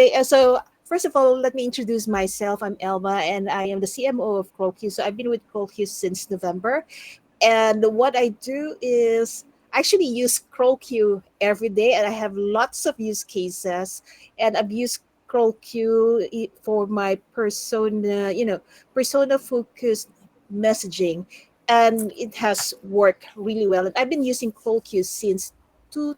Okay, so first of all, let me introduce myself. I'm Elma, and I am the CMO of CrawlQ. So I've been with CrawlQ since November, and what I do is I actually use CrawlQ every day, and I have lots of use cases, and I've used CrawlQ for my persona, persona focused messaging, and it has worked really well. And I've been using CrawlQ since two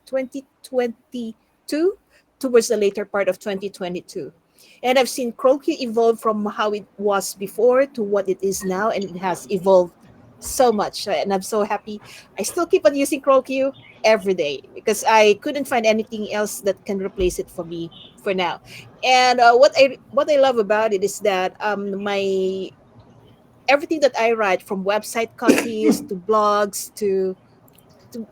2022 towards the later part of 2022. And I've seen Croaky evolve from how it was before to what it is now, and it has evolved so much. And I'm so happy. I still keep on using Croaky every day because I couldn't find anything else that can replace it for me for now. And what I love about it is that my everything that I write, from website copies to blogs to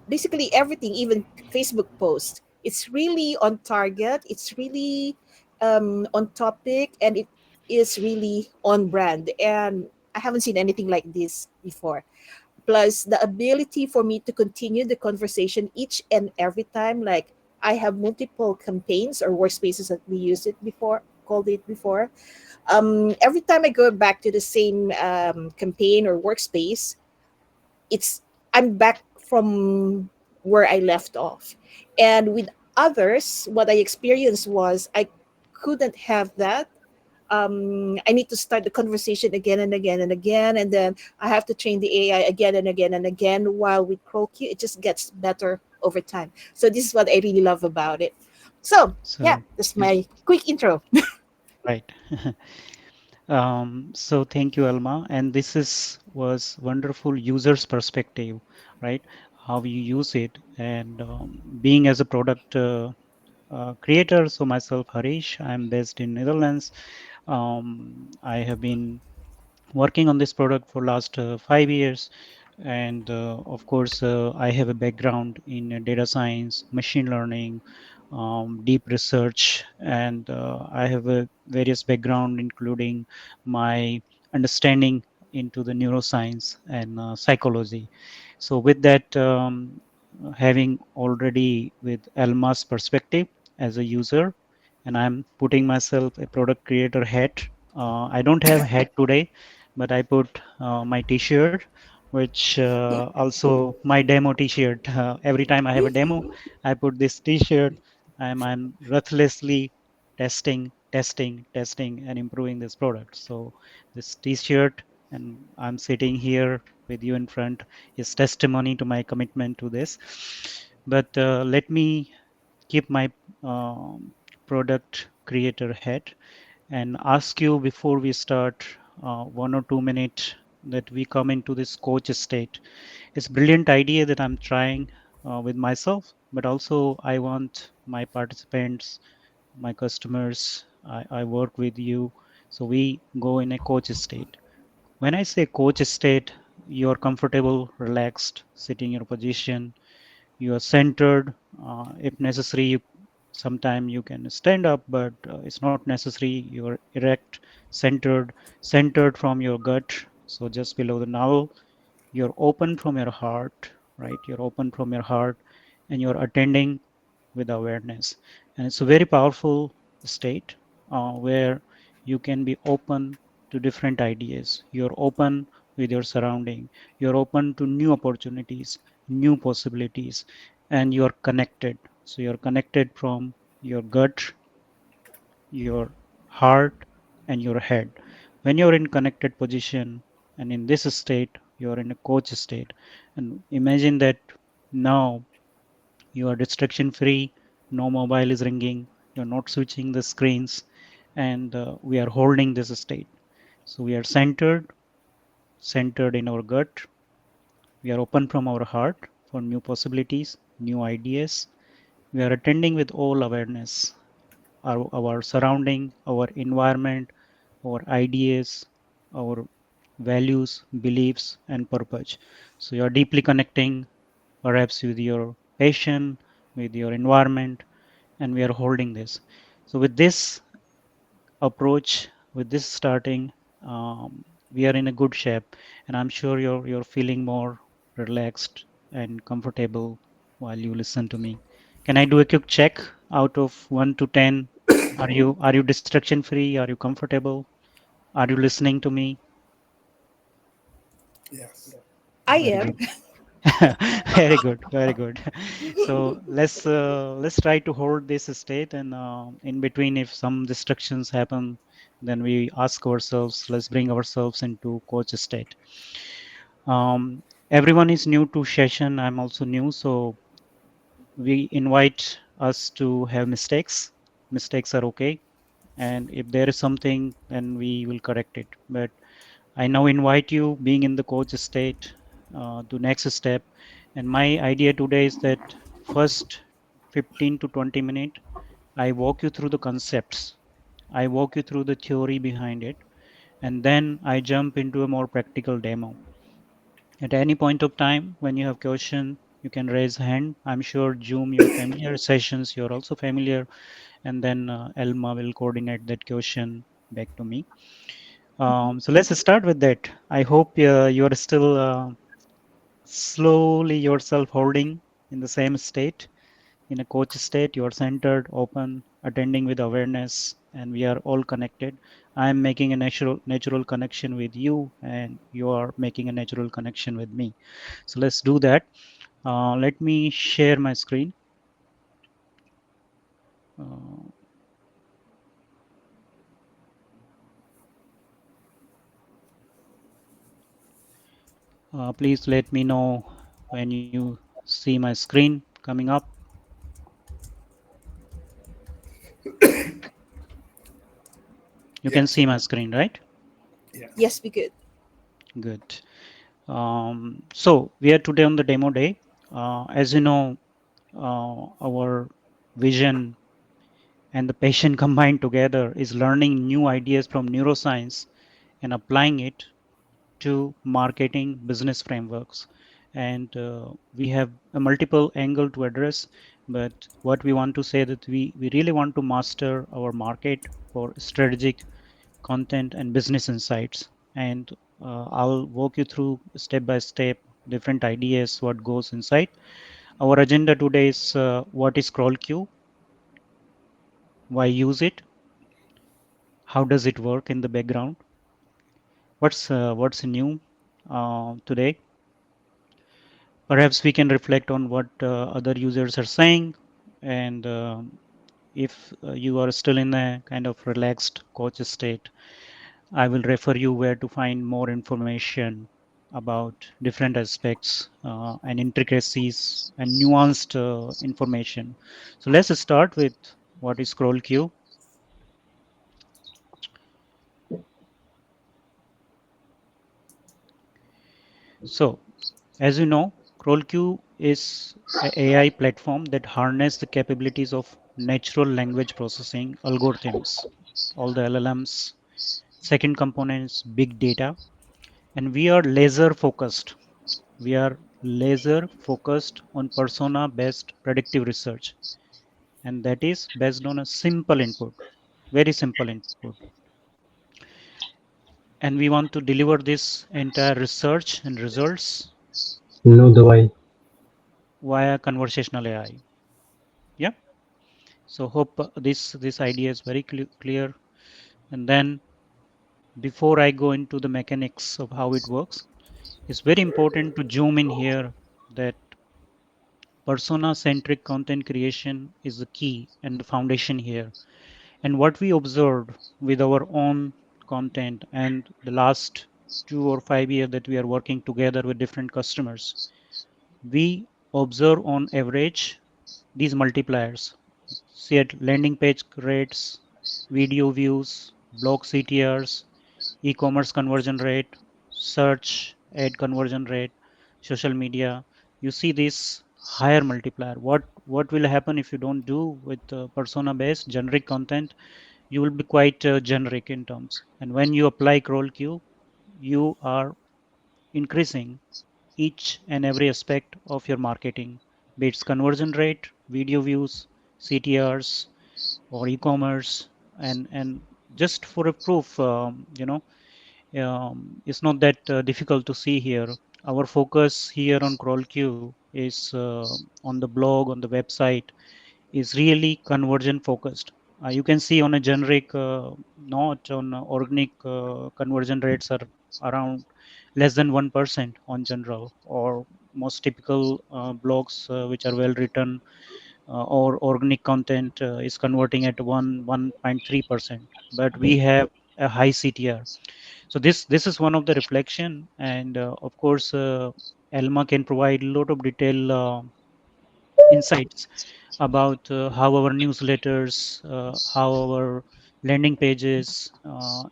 basically everything, even Facebook posts. It's really on target. It's really on topic, and it is really on brand. And I haven't seen anything like this before. Plus, the ability for me to continue the conversation each and every time. Like, I have multiple campaigns or workspaces that we used it before, called it before. Every time I go back to the same campaign or workspace, it's I'm back from where I left off. And with others, what I experienced was I couldn't have that. I need to start the conversation again and again and again, and then I have to train the AI again and again and again. While with CroQ, it just gets better over time. So this is what I really love about it. So yeah, So that's yeah, my quick intro. right. So thank you, Alma. And this is was wonderful user's perspective, right? How you use it, and being as a product creator. So myself, Harish, I'm based in Netherlands. I have been working on this product for last 5 years, and of course I have a background in data science, machine learning, deep research, and I have a various background including my understanding into the neuroscience and psychology. So with that, having already with Elma's perspective as a user, and I'm putting myself a product creator hat. I don't have hat today, but I put my T-shirt, which also my demo T-shirt. Every time I have a demo, I put this T-shirt. I'm ruthlessly testing, and improving this product. So this T-shirt, and I'm sitting here with you in front, is testimony to my commitment to this. But let me keep my um, product creator hat and ask you before we start 1 or 2 minutes that we come into this coach state. It's a brilliant idea that I'm trying with myself, but also I want my participants, my customers, I work with you. So we go in a coach state. When I say coach state, you're comfortable, relaxed, sitting in your position, you are centered. If necessary, you sometime you can stand up, but it's not necessary. You're erect, centered from your gut, so just below the navel. You're open from your heart, right? You're open from your heart, and you're attending with awareness. And it's a very powerful state where you can be open to different ideas. You're open with your surrounding. You're open to new opportunities, new possibilities, and you're connected. So you're connected from your gut, your heart, and your head. When you're in connected position and in this state, you're in a coach state. And imagine that now you are distraction free, no mobile is ringing, you're not switching the screens, and we are holding this state. So we are centered in our gut. We are open from our heart for new possibilities, new ideas. We are attending with all awareness, our surrounding, our environment, our ideas, our values, beliefs, and purpose. So you are deeply connecting perhaps with your patient, with your environment, and we are holding this. So with this approach, with this starting, we are in a good shape, and I'm sure you're feeling more relaxed and comfortable while you listen to me. Can I do a quick check out of 1 to 10? Are you distraction free? Are you comfortable? Are you listening to me? Yes. I Very am. good. Very good, very good. So let's try to hold this state, and in between, if some distractions happen, then we ask ourselves, let's bring ourselves into coach state. Everyone is new to session. I'm also new, so we invite us to have mistakes. Mistakes are okay, and if there is something, then we will correct it. But I now invite you, being in the coach state, to next step. And my idea today is that first 15 to 20 minutes, I walk you through the concepts. I walk you through the theory behind it, and then I jump into a more practical demo. At any point of time, when you have question, you can raise hand. I'm sure Zoom, you're familiar. Sessions, you're also familiar. And then Elma will coordinate that question back to me. So let's start with that. I hope you are still slowly yourself holding in the same state, in a coach state. You are centered, open, attending with awareness, and we are all connected. I am making a natural connection with you, and you are making a natural connection with me. So let's do that. Let me share my screen. Uh, Please let me know when you see my screen coming up. You can Yes. see my screen, right? Yes. Yes, we could. Good. So we are today on the demo day. As you know, our vision and the passion combined together is learning new ideas from neuroscience and applying it to marketing business frameworks. And we have a multiple angle to address, but what we want to say that we really want to master our market for strategic content and business insights. And I'll walk you through step by step different ideas what goes inside. Our agenda today is what is CrawlQ, why use it, how does it work in the background, what's new today. Perhaps we can reflect on what other users are saying, and if you are still in a kind of relaxed coach state, I will refer you where to find more information about different aspects and intricacies and nuanced information. So let's start with what is CrawlQ. So, as you know, CrawlQ is an AI platform that harness the capabilities of natural language processing algorithms, all the LLMs. Second component is big data, and we are laser focused. We are laser focused on persona based predictive research, and that is based on a simple input, very simple input. And we want to deliver this entire research and results Know the why. via conversational AI. Yeah. So hope this idea is very clear. And then before I go into the mechanics of how it works, it's very important to zoom in here that persona centric content creation is the key and the foundation here. And what we observed with our own content and the last 2 or 5 years that we are working together with different customers, we observe on average these multipliers. See at landing page rates, video views, blog CTRs, e-commerce conversion rate, search ad conversion rate, social media. You see this higher multiplier. What will happen if you don't do with persona based generic content? You will be quite generic in terms. And when you apply crawl Q, you are increasing each and every aspect of your marketing, be it conversion rate, video views, CTRs, or e-commerce. And just for a proof, it's not that difficult to see here. Our focus here on CrawlQ is on the blog, on the website, is really conversion focused. You can see on a generic note on organic conversion rates are around less than 1% on general, or most typical blogs which are well written or organic content is converting at 1.3%, but we have a high CTR. So this is one of the reflection, and of course Elma can provide a lot of detail insights about how our newsletters, how our landing pages,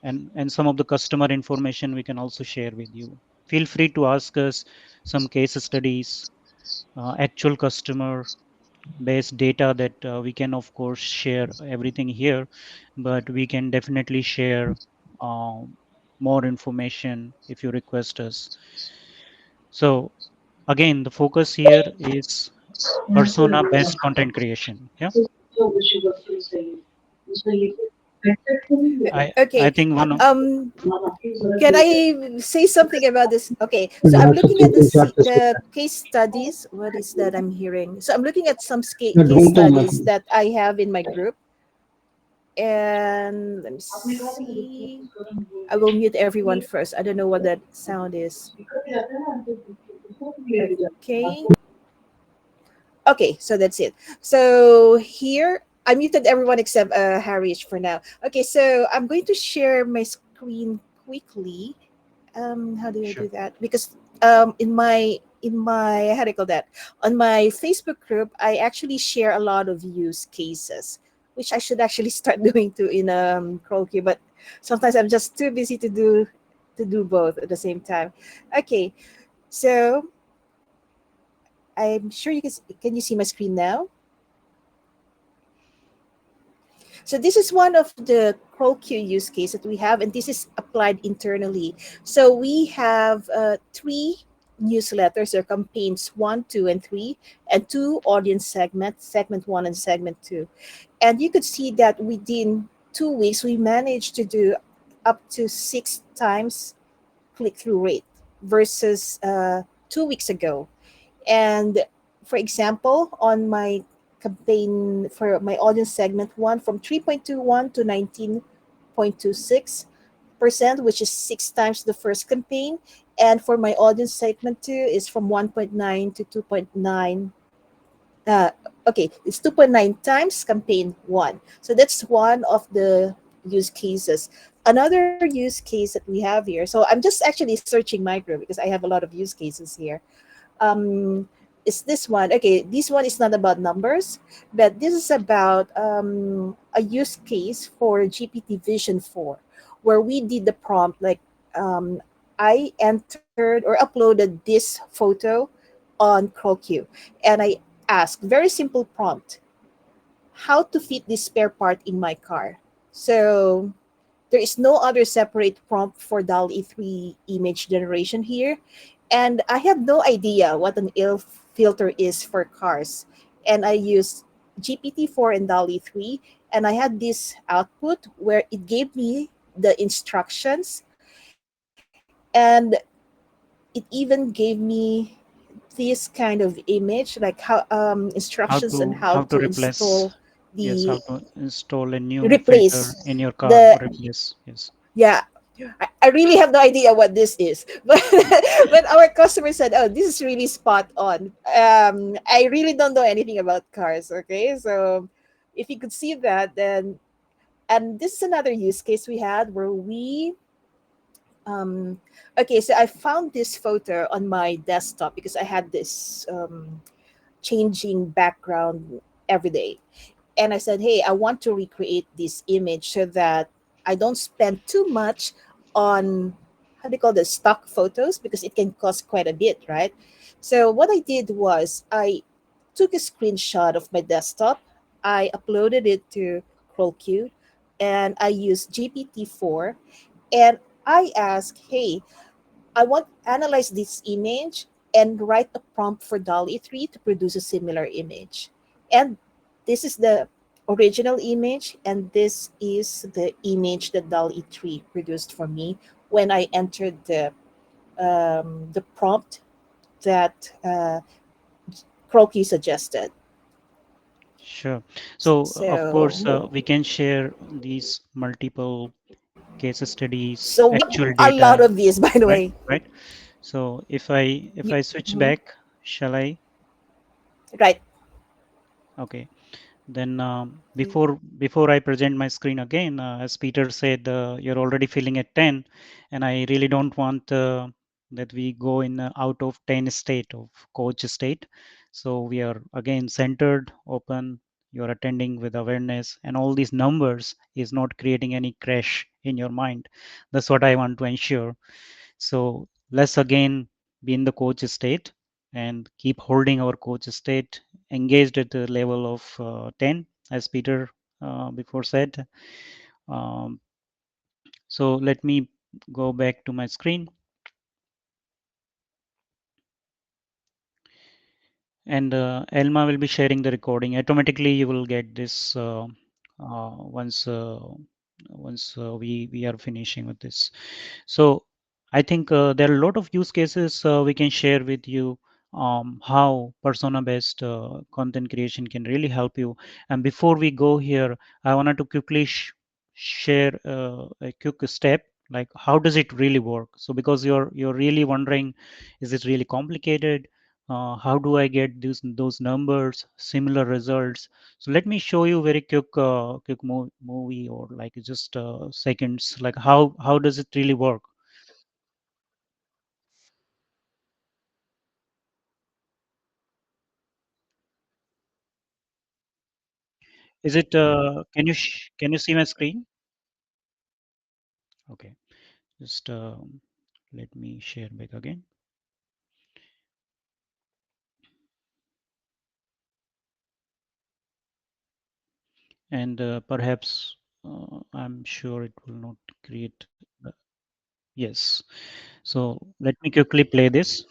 and some of the customer information we can also share with you. Feel free to ask us some case studies, actual customer based data that we can of course share everything here, but we can definitely share more information if you request us. So again, the focus here is persona based content creation. Yeah, I Okay. think one of Um, can I say something about this? Okay, so I'm looking at the case studies. What is that I'm hearing? So I'm looking at some case studies that I have in my group, and let me see. I will mute everyone first. I don't know what that sound is. Okay. Okay, so that's it. So here, I muted everyone except Harish for now. Okay, so I'm going to share my screen quickly. How do I sure. do that? Because in my how do I call that, on my Facebook group, I actually share a lot of use cases, which I should actually start doing too in CrawlQ, but sometimes I'm just too busy to do both at the same time. Okay, so I'm sure you can you see my screen now? So this is one of the CrawlQ use case that we have, and this is applied internally. So we have three newsletters or campaigns, 1, 2, and 3, and two audience segments, segment 1 and segment 2. And you could see that within 2 weeks, we managed to do up to 6 times click-through rate versus 2 weeks ago. And for example, on my campaign for my audience segment 1, from 3.21 to 19.26%, which is 6 times the first campaign. And for my audience segment 2 is from 1.9 to 2.9. Uh, okay, it's 2.9 times campaign 1. So that's one of the use cases. Another use case that we have here. So I'm just actually searching my group because I have a lot of use cases here. um, is this one. Okay, this one is not about numbers, but this is about a use case for GPT Vision 4, where we did the prompt like, um, I entered or uploaded this photo on CrawlQ, and I asked very simple prompt: how to fit this spare part in my car. So there is no other separate prompt for DALL-E 3 image generation here. And I have no idea what an ill filter is for cars. And I used GPT-4 and DALL-E 3, and I had this output where it gave me the instructions, and it even gave me this kind of image, like how how instructions on to how how to to install replace, yes, the how to install a new filter replace in your car, the or replace, yes. yeah. I really have no idea what this is, but our customer said, "Oh, this is really spot on." I really don't know anything about cars. Okay, so if you could see that, then, and this is another use case we had where we okay, so I found this photo on my desktop because I had this changing background every day. And I said, hey, I want to recreate this image so that I don't spend too much on, how do you call this, stock photos, because it can cost quite a bit, right? So what I did was I took a screenshot of my desktop, I uploaded it to CrawlQ, and I used GPT-4, and I asked, hey, I want to analyze this image and write a prompt for DALL-E 3 to produce a similar image. And this is the original image, and this is the image that DALL-E 3 produced for me when I entered the prompt that CrawlQ suggested. Sure. So, of course, So, we can share these multiple case studies, so we actual a lot data, of these, by the right? way. Right. So, if I switch Mhm. back, shall I? Right. Okay. Then before I present my screen again, as Peter said, you're already feeling at 10, and I really don't want that we go in out of 10 state of coach state. So we are again centered, open. You're attending with awareness, and all these numbers is not creating any crash in your mind. That's what I want to ensure. So let's again be in the coach state and keep holding our coach state engaged at the level of 10, as Peter before said. Um, so let me go back to my screen, and Elma will be sharing the recording. Automatically, you will get this once we are finishing with this. So I think there are a lot of use cases we can share with you, how persona-based content creation can really help you. And before we go here, I wanted to quickly share a quick step, like how does it really work? So because you're really wondering, is it really complicated? How do I get those numbers, similar results? So let me show you very quick movie, or like just seconds, like how does it really work? Is it? Can you see my screen? Okay, just let me share back again, and perhaps I'm sure it will not create. Yes. So let me quickly play this.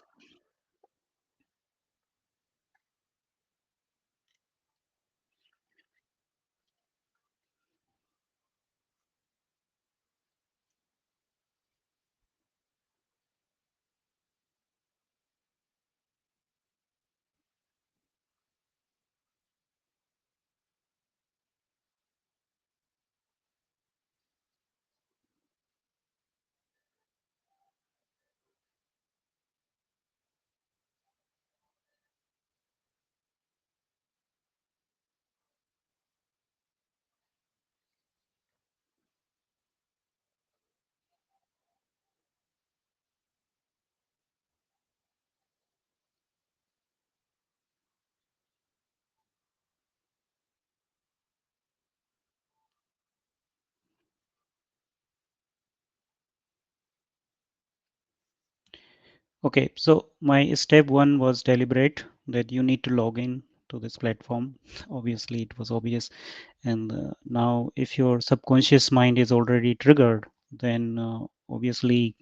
Okay, so my step one was deliberate, that you need to log in to this platform. Obviously, it was obvious. And now, if your subconscious mind is already triggered, then obviously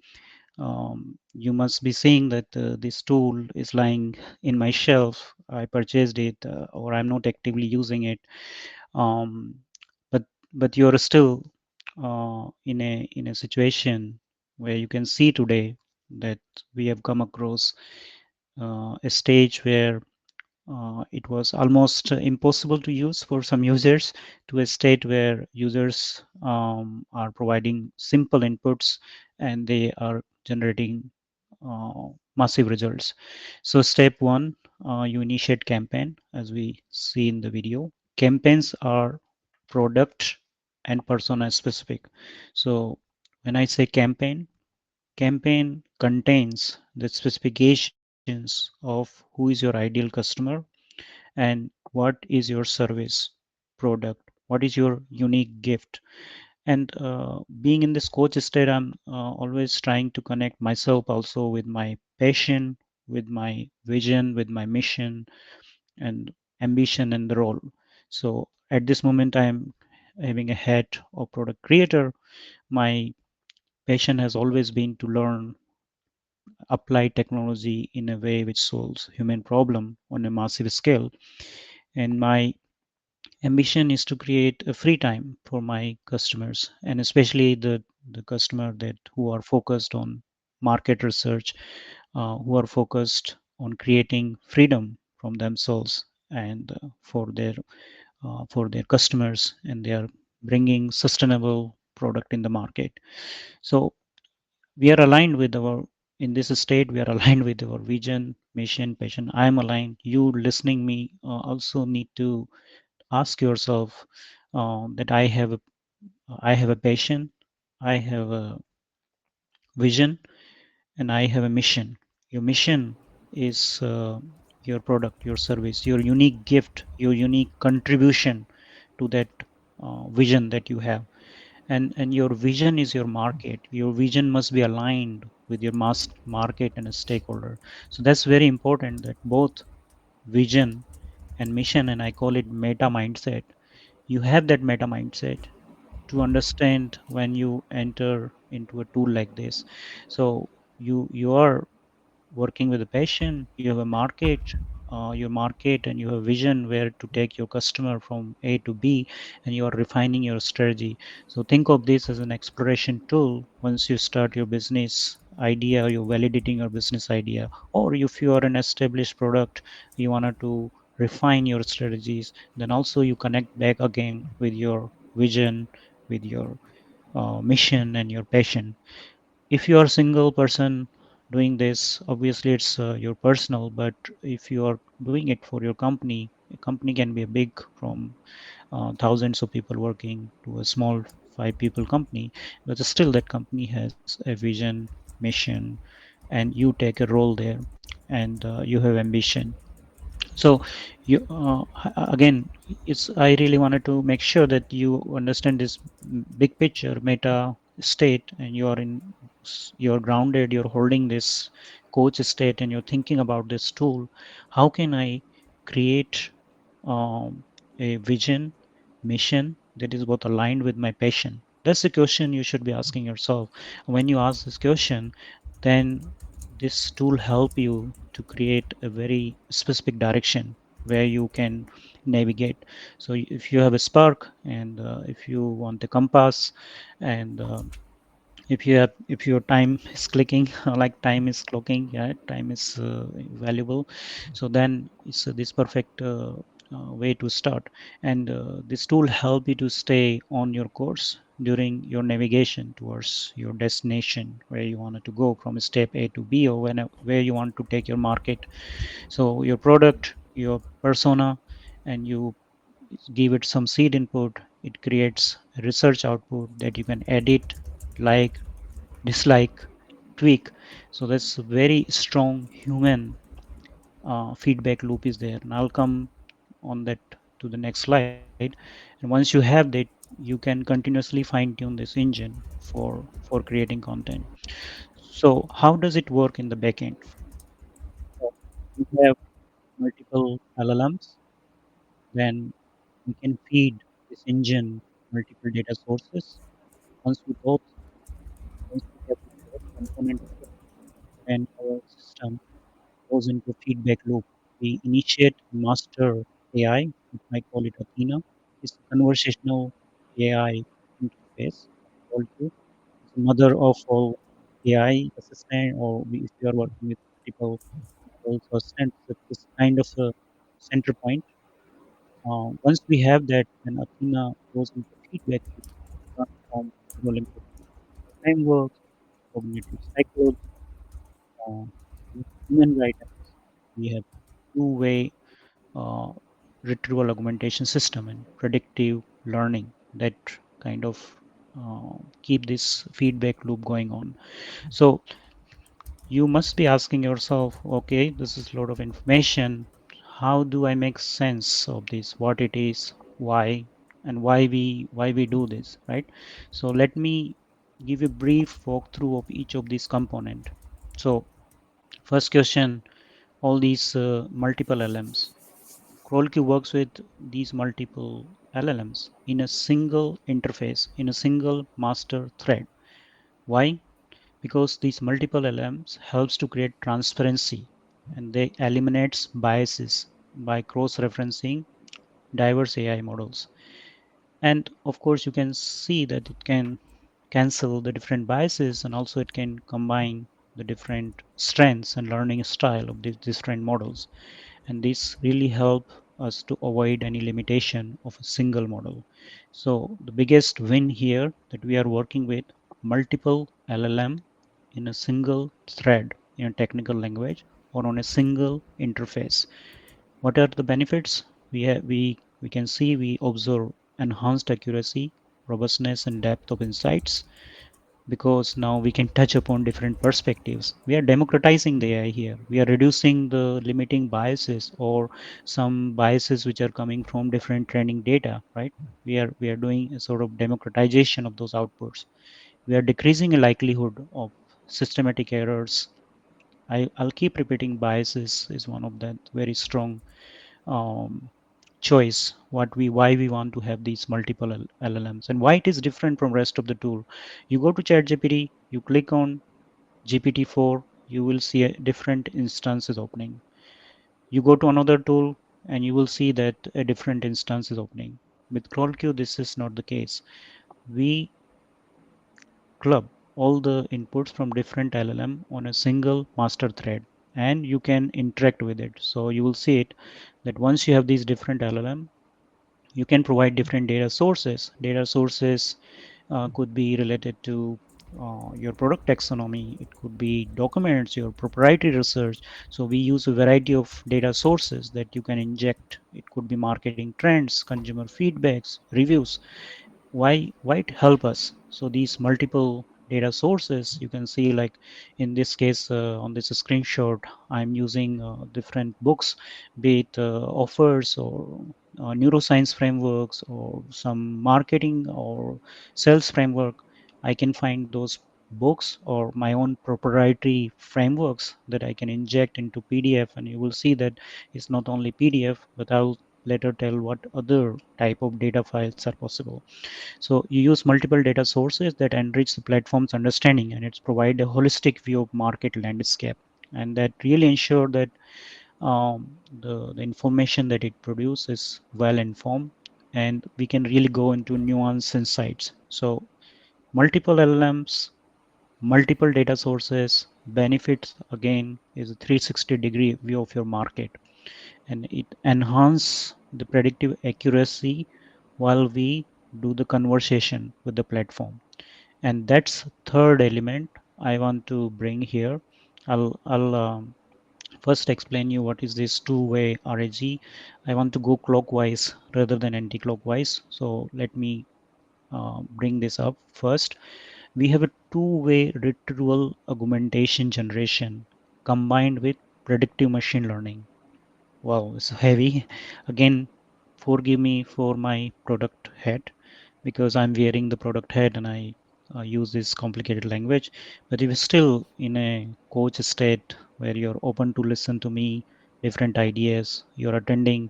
you must be seeing that this tool is lying in my shelf. I purchased it, or I'm not actively using it. Um, but you're still in a situation where you can see today that we have come across a stage where it was almost impossible to use for some users, to a state where users are providing simple inputs and they are generating massive results. So step one, you initiate campaign. As we see in the video, campaigns are product and persona specific. So when I say campaign contains the specifications of who is your ideal customer, and what is your service, product, what is your unique gift. And being in this coach state, I'm always trying to connect myself also with my passion, with my vision, with my mission and ambition and the role. So at this moment, I am having a hat of product creator. My passion has always been to learn, apply technology in a way which solves human problem on a massive scale. And my ambition is to create a free time for my customers, and especially the customer that who are focused on market research, who are focused on creating freedom from themselves and for their for their customers, and they are bringing sustainable product in the market. So we are aligned with our, in this state we are aligned with our vision, mission, passion. I am aligned. You listening me also need to ask yourself that I have a passion, I have a vision, and I have a mission. Your mission is your product, your service, your unique gift, your unique contribution to that vision that you have. And your vision is your market. Your vision must be aligned with your mass market and a stakeholder. So that's very important, that both vision and mission, and I call it meta mindset. You have that meta mindset to understand when you enter into a tool like this. So you are working with a passion, you have a market, your market, and you have vision where to take your customer from A to B, and you are refining your strategy. So think of this as an exploration tool. Once you start your business idea, you're validating your business idea, or if you are an established product, you wanted to refine your strategies, then also you connect back again with your vision, with your mission and your passion. If you are a single person doing this, obviously it's your personal. But if you are doing it for your company, a company can be a big, from thousands of people working to a small 5 people company, but still that company has a vision, mission, and you take a role there, and you have ambition. So you again, it's, I really wanted to make sure that you understand this big picture, meta state, and you are in, you're grounded, you're holding this coach state, and you're thinking about this tool. How can I create a vision, mission that is both aligned with my passion? That's the question you should be asking yourself. When you ask this question, then this tool help you to create a very specific direction where you can navigate. So if you have a spark, and if you want a compass, and if you have, if your time is clicking like time is clocking, yeah, time is valuable. So then it's this perfect way to start. And this tool help you to stay on your course during your navigation towards your destination, where you wanted to go from step A to B, or when, where you want to take your market. So your product, your persona, and you give it some seed input, it creates a research output that you can edit, like, dislike, tweak. So that's a very strong human feedback loop is there. And I'll come on that to the next slide. And once you have that, you can continuously fine tune this engine for creating content. So how does it work in the backend? So we have multiple LLMs, then we can feed this engine multiple data sources. Once we both, once we have both component of it, then our system goes into feedback loop. We initiate master AI, which I call it Athena. It's a conversational AI interface. CrawlQ. It's the mother of all AI assistant, or if you are working with multiple models or assistants, it's kind of a center point. Once we have that, then Athena goes into feedback loop, transform neural into frameworks, cognitive psychology, uh, human guidance. We have two-way uh, retrieval augmentation system and predictive learning that kind of keep this feedback loop going on. So you must be asking yourself, okay, this is a lot of information. How do I make sense of this? What it is, why, and why we do this, right? So let me give a brief walkthrough of each of these component. So first question, all these multiple LMs. CrawlQ works with these multiple LLMs in a single interface, in a single master thread. Why? Because these multiple LLMs helps to create transparency, and they eliminates biases by cross-referencing diverse AI models. And of course, you can see that it can cancel the different biases, and also it can combine the different strengths and learning style of these different models. And this really help us to avoid any limitation of a single model. So the biggest win here that we are working with multiple LLM in a single thread in a technical language or on a single interface. What are the benefits? We can see we observe enhanced accuracy, robustness, and depth of insights because now we can touch upon different perspectives. We are democratizing the AI here. We are reducing the limiting biases or some biases which are coming from different training data, right? We are doing a sort of democratization of those outputs. We are decreasing a likelihood of systematic errors. I'll keep repeating biases is one of that very strong um, choice what we why we want to have these multiple LLMs and why it is different from rest of the tool. You go to ChatGPT, you click on GPT-4, you will see a different instances opening. You go to another tool and you will see that a different instance is opening. With CrawlQ, this is not the case. We club all the inputs from different LLM on a single master thread and you can interact with it. So you will see it that once you have these different LLM, you can provide different data sources. Data sources could be related to your product taxonomy, it could be documents, your proprietary research. So we use a variety of data sources that you can inject. It could be marketing trends, consumer feedbacks, reviews. Why it help us? So these multiple data sources you can see, like in this case on this screenshot I'm using different books, be it offers or neuroscience frameworks or some marketing or sales framework. I can find those books or my own proprietary frameworks that I can inject into PDF, and you will see that it's not only PDF, but I'll later tell what other type of data files are possible. So you use multiple data sources that enrich the platform's understanding, and it's provide a holistic view of market landscape, and that really ensure that the information that it produces is well informed, and we can really go into nuanced insights. So multiple LLMs, multiple data sources, benefits again is a 360-degree view of your market, and it enhance the predictive accuracy while we do the conversation with the platform. And that's third element I want to bring here. I'll first explain you what is this two-way RAG. I want to go clockwise rather than anti-clockwise, so let me bring this up first. We have a two-way retrieval augmentation generation combined with predictive machine learning. Wow, it's heavy. Again, forgive me for my product hat because I'm wearing the product hat and I use this complicated language. But if you're still in a coach state where you're open to listen to me, different ideas, you're attending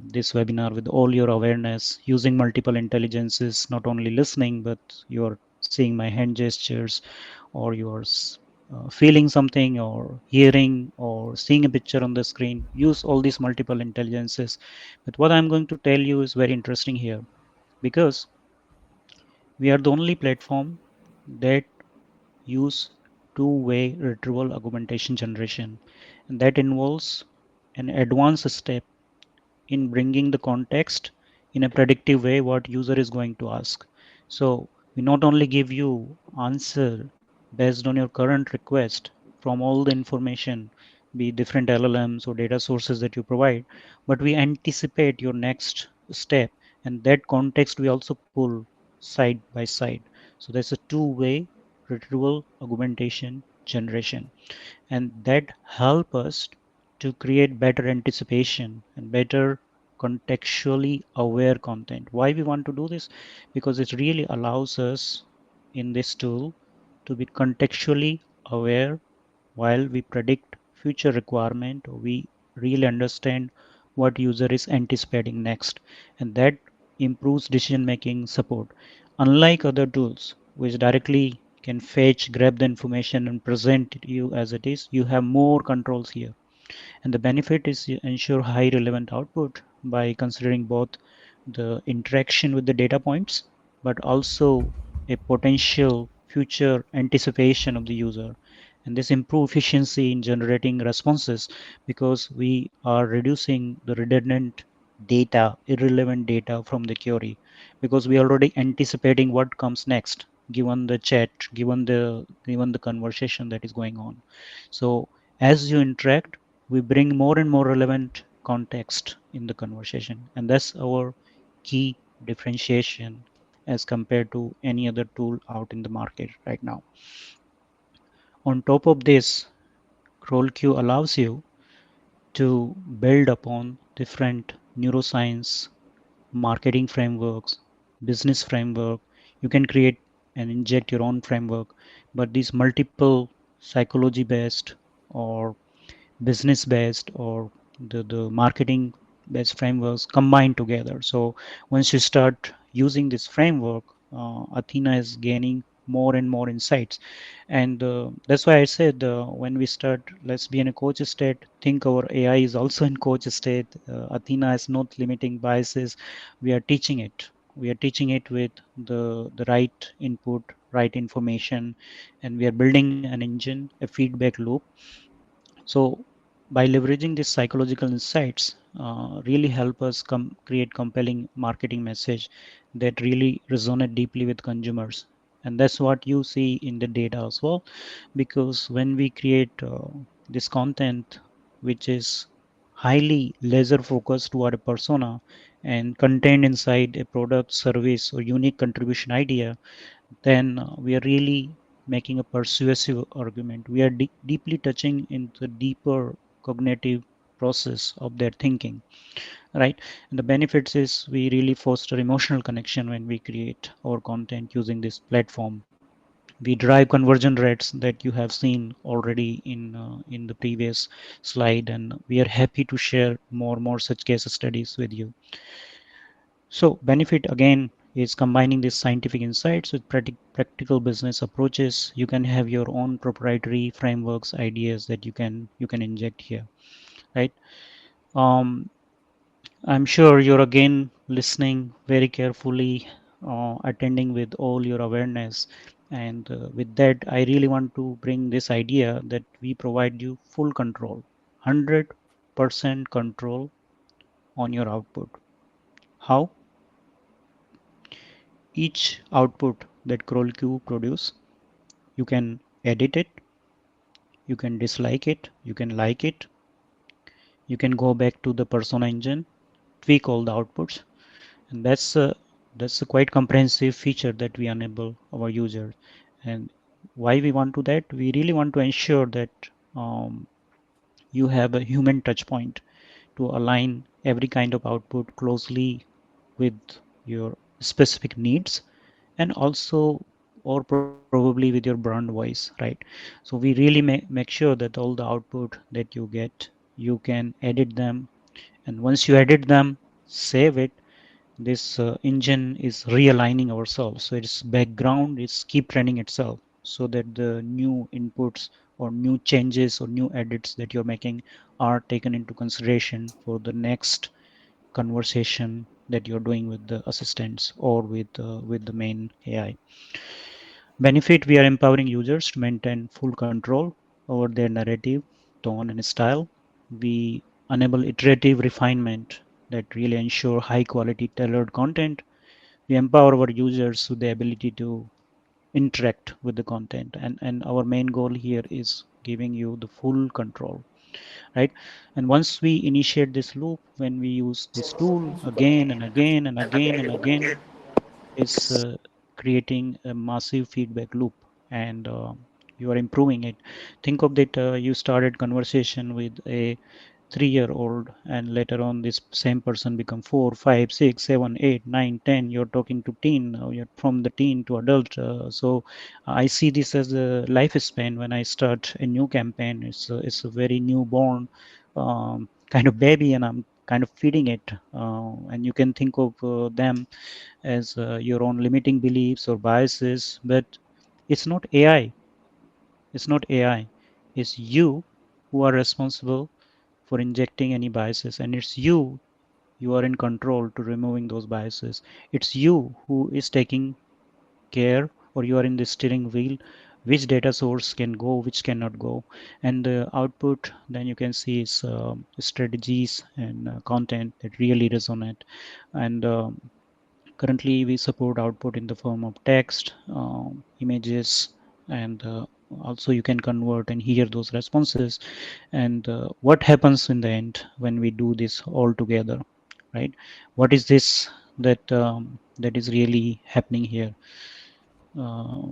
this webinar with all your awareness, using multiple intelligences, not only listening, but you're seeing my hand gestures, or you're feeling something, or hearing, or seeing a picture on the screen. Use all these multiple intelligences. But what I'm going to tell you is very interesting here because we are the only platform that use two-way retrieval augmentation generation, and that involves an advanced step in bringing the context in a predictive way what user is going to ask. So we not only give you answer based on your current request from all the information, be different LLMs or data sources that you provide, but we anticipate your next step, and that context we also pull side by side. So there's a two-way retrieval augmentation generation, and that help us to create better anticipation and better contextually aware content. Why we want to do this? Because it really allows us in this tool to be contextually aware while we predict future requirement. We really understand what user is anticipating next, and that improves decision making support. Unlike other tools which directly can fetch, grab the information and present it you as it is, you have more controls here. And the benefit is you ensure high relevant output by considering both the interaction with the data points, but also a potential future anticipation of the user. and this improve efficiency in generating responses because we are reducing the redundant data, irrelevant data from the query, because we are already anticipating what comes next given the chat, given the conversation that is going on. So as you interact, we bring more and more relevant context in the conversation, and that's our key differentiation as compared to any other tool out in the market right now. On top of this, CrawlQ allows you to build upon different neuroscience, marketing frameworks, business framework. You can create and inject your own framework, but these multiple psychology based or business based or the marketing based frameworks combined together. So once you start using this framework, Athena is gaining more and more insights. And that's why I said, when we start, let's be in a coach state, think our AI is also in coach state. Athena is not limiting biases. We are teaching it. We are teaching it with the right input, right information, and we are building an engine, a feedback loop. So by leveraging these psychological insights, really help us create compelling marketing message that really resonate deeply with consumers. And that's what you see in the data as well, because when we create this content, which is highly laser focused toward a persona and contained inside a product, service, or unique contribution idea, then we are really making a persuasive argument. We are deeply touching into the deeper cognitive process of their thinking, right? And the benefits is we really foster emotional connection when we create our content using this platform. We drive conversion rates that you have seen already in the previous slide, and we are happy to share more such case studies with you. So benefit again is combining these scientific insights with practical business approaches. You can have your own proprietary frameworks, ideas that you can inject here, right? Um, I'm sure you're again listening very carefully, attending with all your awareness. And with that, I really want to bring this idea that we provide you full control, 100% control on your output. How? Each output that CrawlQ produce, you can edit it, you can dislike it, you can like it, you can go back to the persona engine, tweak all the outputs, and that's a quite comprehensive feature that we enable our users. And why we want to that? We really want to ensure that um, you have a human touch point to align every kind of output closely with your specific needs, and also or probably with your brand voice, right? So we really make sure that all the output that you get, you can edit them, and once you edit them, save it. This engine is realigning ourselves, so its background is keep training itself so that the new inputs or new changes or new edits that you're making are taken into consideration for the next conversation that you're doing with the assistants or with the main AI. Benefit: we are empowering users to maintain full control over their narrative, tone, and style. We enable iterative refinement that really ensure high quality tailored content. We empower our users with the ability to interact with the content, and our main goal here is giving you the full control, right? And once we initiate this loop, when we use this tool again and again and again and again, is creating a massive feedback loop, and you are improving it. Think of that, you started conversation with a 3-year-old, and later on this same person become 4, 5, 6, 7, 8, 9, 10. You're talking to teen now, you're from the teen to adult. So I see this as a lifespan. When I start a new campaign, it's a very newborn kind of baby, and I'm kind of feeding it, and you can think of them as your own limiting beliefs or biases, but it's not AI. It's not AI. It's you who are responsible for injecting any biases, and it's you are in control to removing those biases. It's you who is taking care, or you are in the steering wheel which data source can go, which cannot go, and the output then you can see is strategies and content that really resonate. And currently we support output in the form of text, images, and also you can convert and hear those responses. And what happens in the end when we do this all together, right? What is this that is really happening here? uh,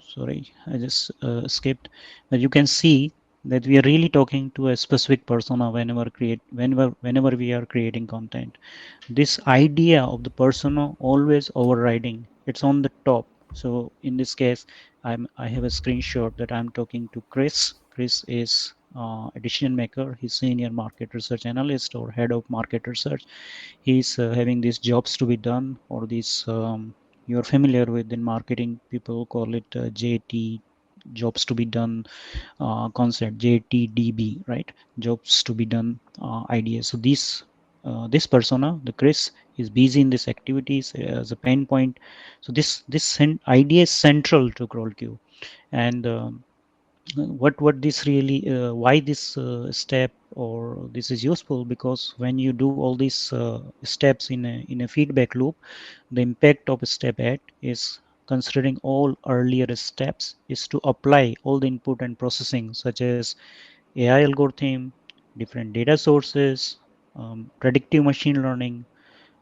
Sorry, I just skipped. But you can see that we are really talking to a specific persona whenever we are creating content. This idea of the persona always overriding, it's on the top. So in this case, I have a screenshot that I'm talking to Chris. Chris is a decision maker. He's senior market research analyst or head of market research. He's having these jobs to be done, or these you're familiar with in marketing, people call it JT, jobs to be done concept, JTDB, right? Jobs to be done ideas. So this persona, the Chris, is busy in these activities as a pain point. So this idea is central to CrawlQ. And what this really why this step or this is useful, because when you do all these steps in a feedback loop, the impact of step 8 is, considering all earlier steps, is to apply all the input and processing such as AI algorithm, different data sources, predictive machine learning.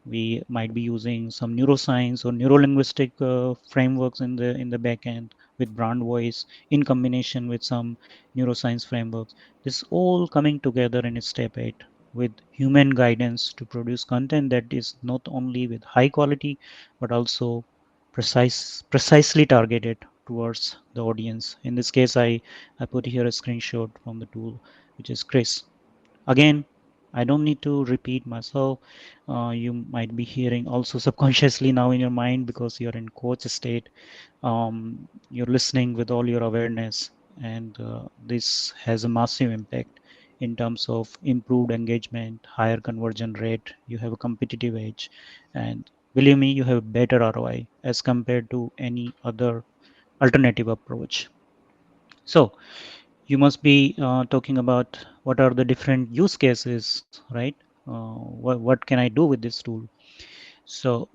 We might be using some neuroscience or neurolinguistic frameworks in the back end with brand voice in combination with some neuroscience frameworks. This all coming together in step 8 with human guidance to produce content that is not only with high quality but also precisely targeted towards the audience. In this case, I put here a screenshot from the tool, which is Chris. Again, I don't need to repeat myself. You might be hearing also subconsciously now in your mind because you're in coach state. You're listening with all your awareness, and this has a massive impact in terms of improved engagement, higher conversion rate. You have a competitive edge, and believe me, you have a better ROI as compared to any other alternative approach. So you must be talking about what are the different use cases, right? What can I do with this tool? So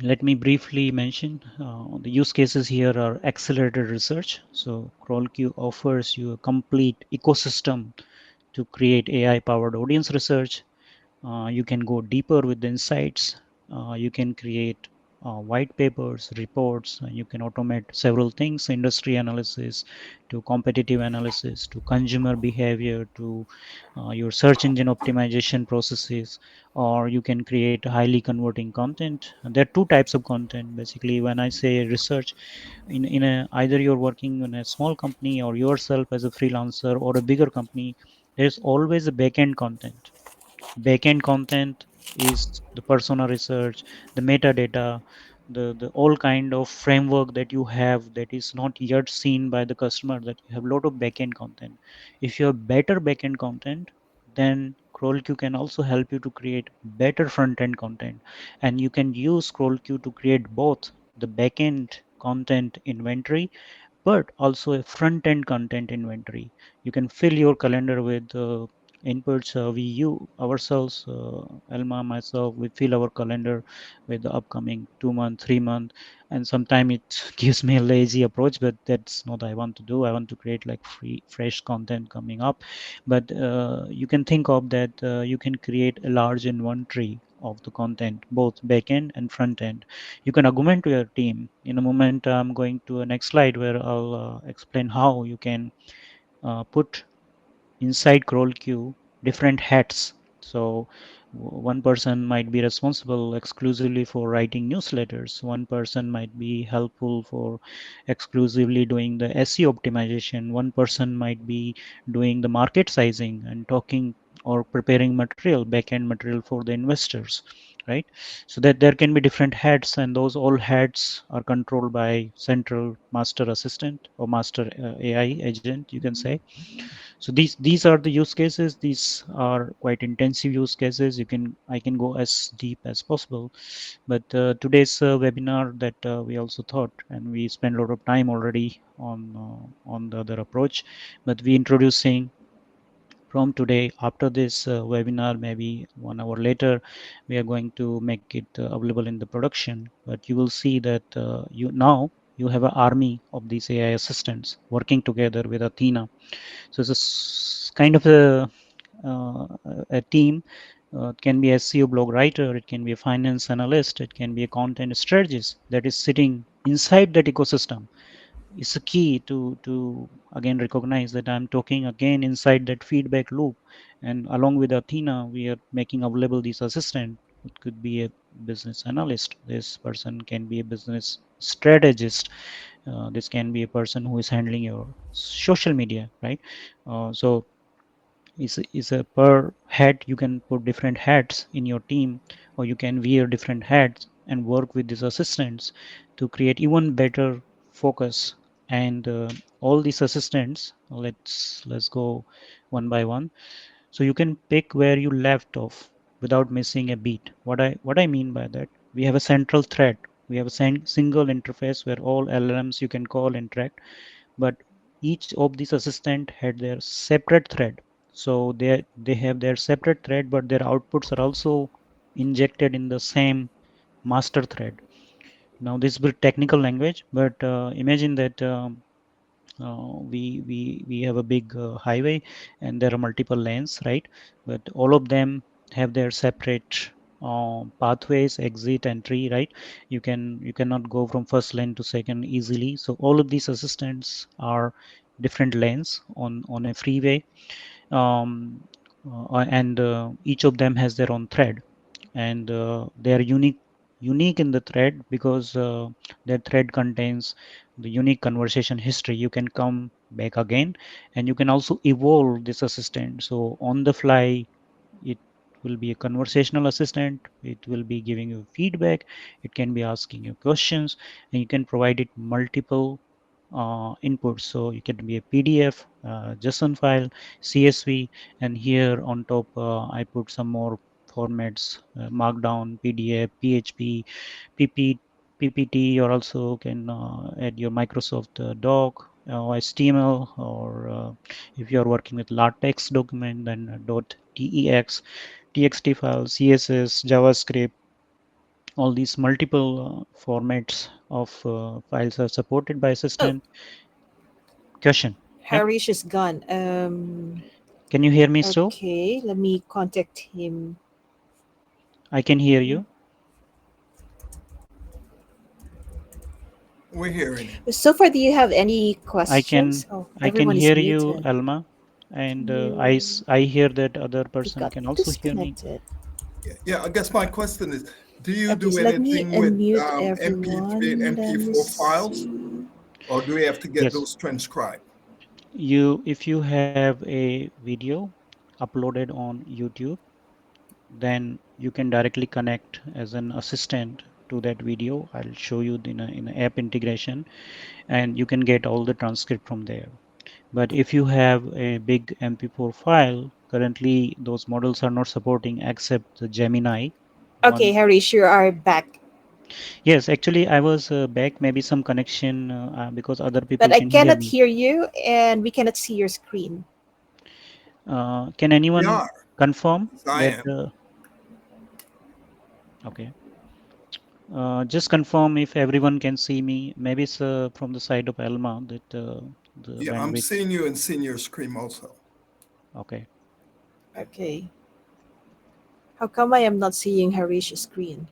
let me briefly mention the use cases here are accelerated research. So CrawlQ offers you a complete ecosystem to create AI powered audience research. You can go deeper with the insights. You can create white papers, reports. You can automate several things: industry analysis, to competitive analysis, to consumer behavior, to your search engine optimization processes. Or you can create highly converting content. And there are two types of content. Basically, when I say research, in a either you're working in a small company or yourself as a freelancer or a bigger company, there's always a backend content. Backend content is the persona research, the metadata, the all kind of framework that you have that is not yet seen by the customer, that you have a lot of backend content. If you have better backend content, then CrawlQ can also help you to create better front end content. And you can use CrawlQ to create both the backend content inventory but also a front end content inventory. You can fill your calendar with inputs. We you ourselves, Elma, myself, we fill our calendar with the upcoming 2 month, 3 month, and sometimes it gives me a lazy approach, but that's not I want to do. I want to create like free, fresh content coming up. But you can think of that. You can create a large inventory of the content, both back end and front end. You can augment your team. In a moment, I'm going to a next slide where I'll explain how you can put inside CrawlQ different hats. So one person might be responsible exclusively for writing newsletters. One person might be helpful for exclusively doing the SEO optimization. One person might be doing the market sizing and talking or preparing material, back-end material for the investors. right? So that there can be different heads, and those all heads are controlled by central master assistant or master AI agent, you can say. So these are the use cases. These are quite intensive use cases. I can go as deep as possible, but today's webinar that we also thought, and we spent a lot of time already on the other approach, but we introducing from today. After this webinar, maybe 1 hour later, we are going to make it available in the production. But you will see that you have an army of these AI assistants working together with Athena. So it's kind of uh, a team. It can be a SEO blog writer, it can be a finance analyst, it can be a content strategist that is sitting inside that ecosystem. It's a key to again recognize that I'm talking again inside that feedback loop. And along with Athena, we are making available these assistant. It could be a business analyst. This person can be a business strategist. This can be a person who is handling your social media, right? So is a per hat you can put different hats in your team, or you can wear different hats and work with these assistants to create even better focus. And all these assistants, let's go one by one. So you can pick where you left off without missing a beat. What I mean by that, we have a central thread. We have a single interface where all LLMs you can call interact, but each of these assistant had their separate thread. So they have their separate thread, but their outputs are also injected in the same master thread. Now this is a bit technical language, but imagine that we have a big highway, and there are multiple lanes, right? But all of them have their separate pathways, exit, entry, right? You cannot go from first lane to second easily. So all of these assistants are different lanes on a freeway. And each of them has their own thread, and they are unique in the thread because that thread contains the unique conversation history. You can come back again, and you can also evolve this assistant. So on the fly, it will be a conversational assistant. It will be giving you feedback. It can be asking you questions, and you can provide it multiple inputs. So it can be a PDF, JSON file, CSV, and here on top I put some more formats: Markdown, PDF, PHP, PP, PPT, or also can add your Microsoft Doc, HTML, or if you are working with LaTeX document, then .tex, TXT file, CSS, JavaScript. All these multiple formats of files are supported by Oh, assistant. Question. Yep. Harish is gone. Can you hear me still? Okay, let me contact him. I can hear you. We're hearing him. So far, do you have any I can questions? Oh, I can everyone is hear you, muted. Alma, and Can you? I hear that other He person got can also hear me. disconnected. Yeah, I guess my question is, do you Okay, do so let me anything with unmute MP3 and everyone. Let me MP4 files, see. or do we have to get Yes, those transcribed? you if you have a video uploaded on YouTube, then you can directly connect as an assistant to that video. I'll show you in a app integration, and you can get all the transcript from there. But if you have a big MP4 file, currently those models are not supporting except the Gemini Okay, one. Harish, you are back. Yes, actually, I was back. Maybe some connection because other But people I can hear cannot me. hear you and we cannot see your screen. Can We anyone are, confirm as I that? am. Okay, just confirm if everyone can see me. Maybe it's from the side of Alma that the Yeah, I'm bandwidth. seeing you and seeing your screen also. Okay. Okay. How come I am not seeing Harish's screen?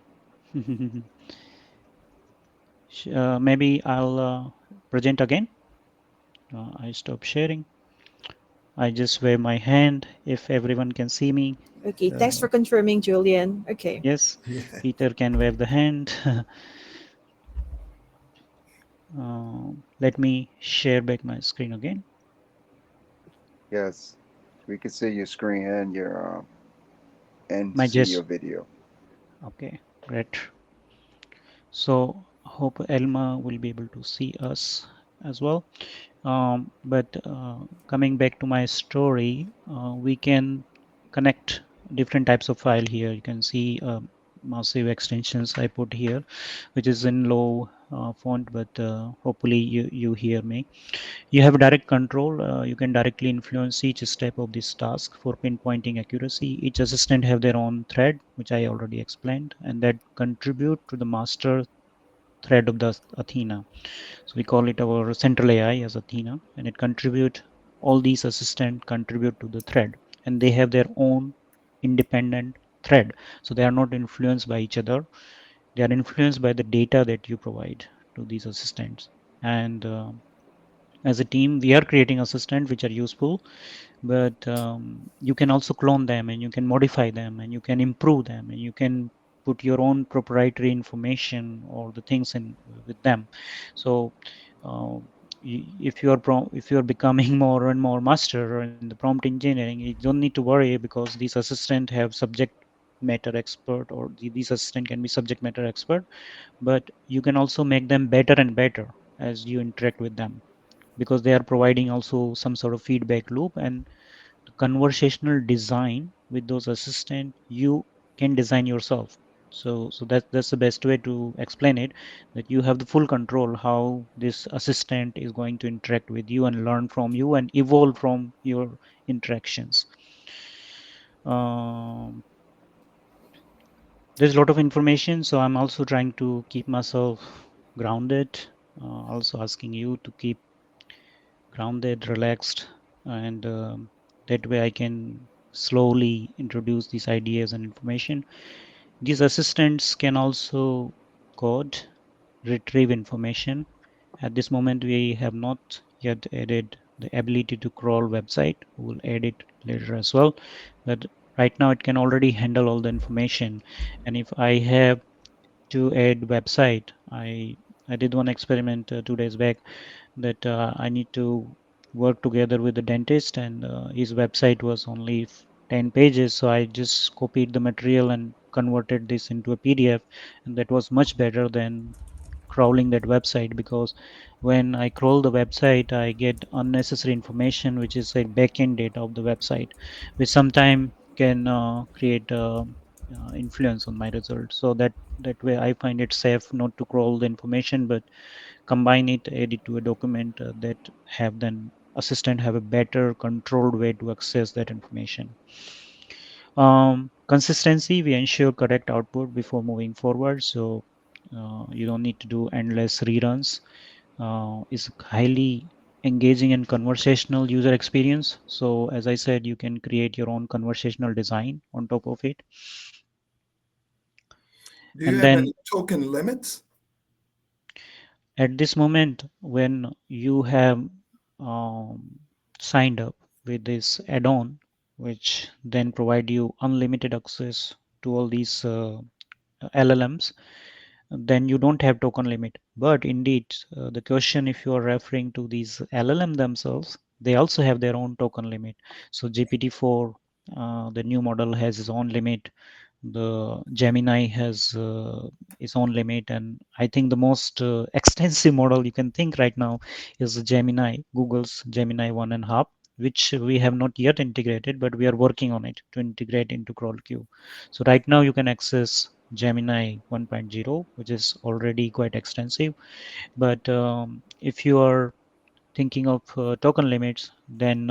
Maybe I'll present again. I stop sharing. I just wave my hand if everyone can see me. Okay, thanks Uh, for confirming, Julian. Okay. yes, Yeah. Peter can wave the hand. Let me share back my screen again. Yes, we can see your screen and your and My see your just video. Okay, great. So hope Elma will be able to see us as well. But coming back to my story, we can connect different types of file here. You can see massive extensions I put here, which is in low font, but hopefully you hear me. You have direct control. You can directly influence each step of this task for pinpointing accuracy. Each assistant have their own thread, which I already explained, and that contribute to the master thread of the Athena. So we call it our central AI as Athena, and it contribute all these assistants contribute to the thread, and they have their own independent thread. So they are not influenced by each other. They are influenced by the data that you provide to these assistants. And as a team, we are creating assistants which are useful, but you can also clone them and you can modify them and you can improve them and you can put your own proprietary information or the things in with them. So uh, if you are if you are becoming more and more master in the prompt engineering, you don't need to worry because these assistants have subject matter expert, or these assistant can be subject matter expert, but you can also make them better and better as you interact with them, because they are providing also some sort of feedback loop. And conversational design with those assistant you can design yourself. So that's the best way to explain it, that you have the full control how this assistant is going to interact with you and learn from you and evolve from your interactions. um, there's a lot of information, so I'm also trying to keep myself grounded, also asking you to keep grounded, relaxed, and that way I can slowly introduce these ideas and information. These assistants can also code, retrieve information. At this moment, we have not yet added the ability to crawl website. We'll add it later as well. But right now, it can already handle all the information. And if I have to add website, I did one experiment 2 days back, that I need to work together with the dentist, and his website was only 10 pages. So I just copied the material and converted this into a PDF, and that was much better than crawling that website, because when I crawl the website, I get unnecessary information, which is a backend data of the website, which sometimes can create influence on my result. So that way I find it safe not to crawl the information, but combine it, add it to a document that have then assistant have a better controlled way to access that information. Consistency, we ensure correct output before moving forward. So you don't need to do endless reruns. Is highly engaging and conversational user experience. So as I said, you can create your own conversational design on top of it. Do you And have then any token limits? at this moment, when you have um, signed up with this add-on, which then provide you unlimited access to all these LLMs, then you don't have token limit. But indeed, the question, if you are referring to these LLM themselves, they also have their own token limit. So GPT-4, the new model, has its own limit. The Gemini has its own limit, and I think the most extensive model you can think right now is Gemini, Google's Gemini 1.5, which we have not yet integrated, but we are working on it to integrate into CrawlQ. So right now you can access Gemini 1.0, which is already quite extensive. But if you are thinking of token limits, then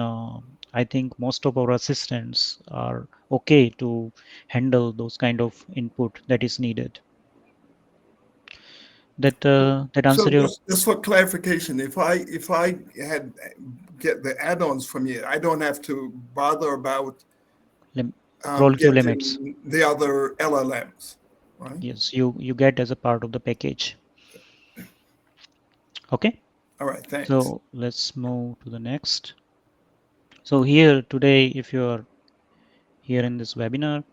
I think most of our assistants are okay to handle those kind of input that is needed. That answer So your just for clarification, if I had get the add-ons from you, I don't have to bother about crawl queue limits? getting the other LLMs, right? Yes, you get as a part of the package. Okay, All right, thanks. so let's move to the next. So here today, if you're here in this webinar,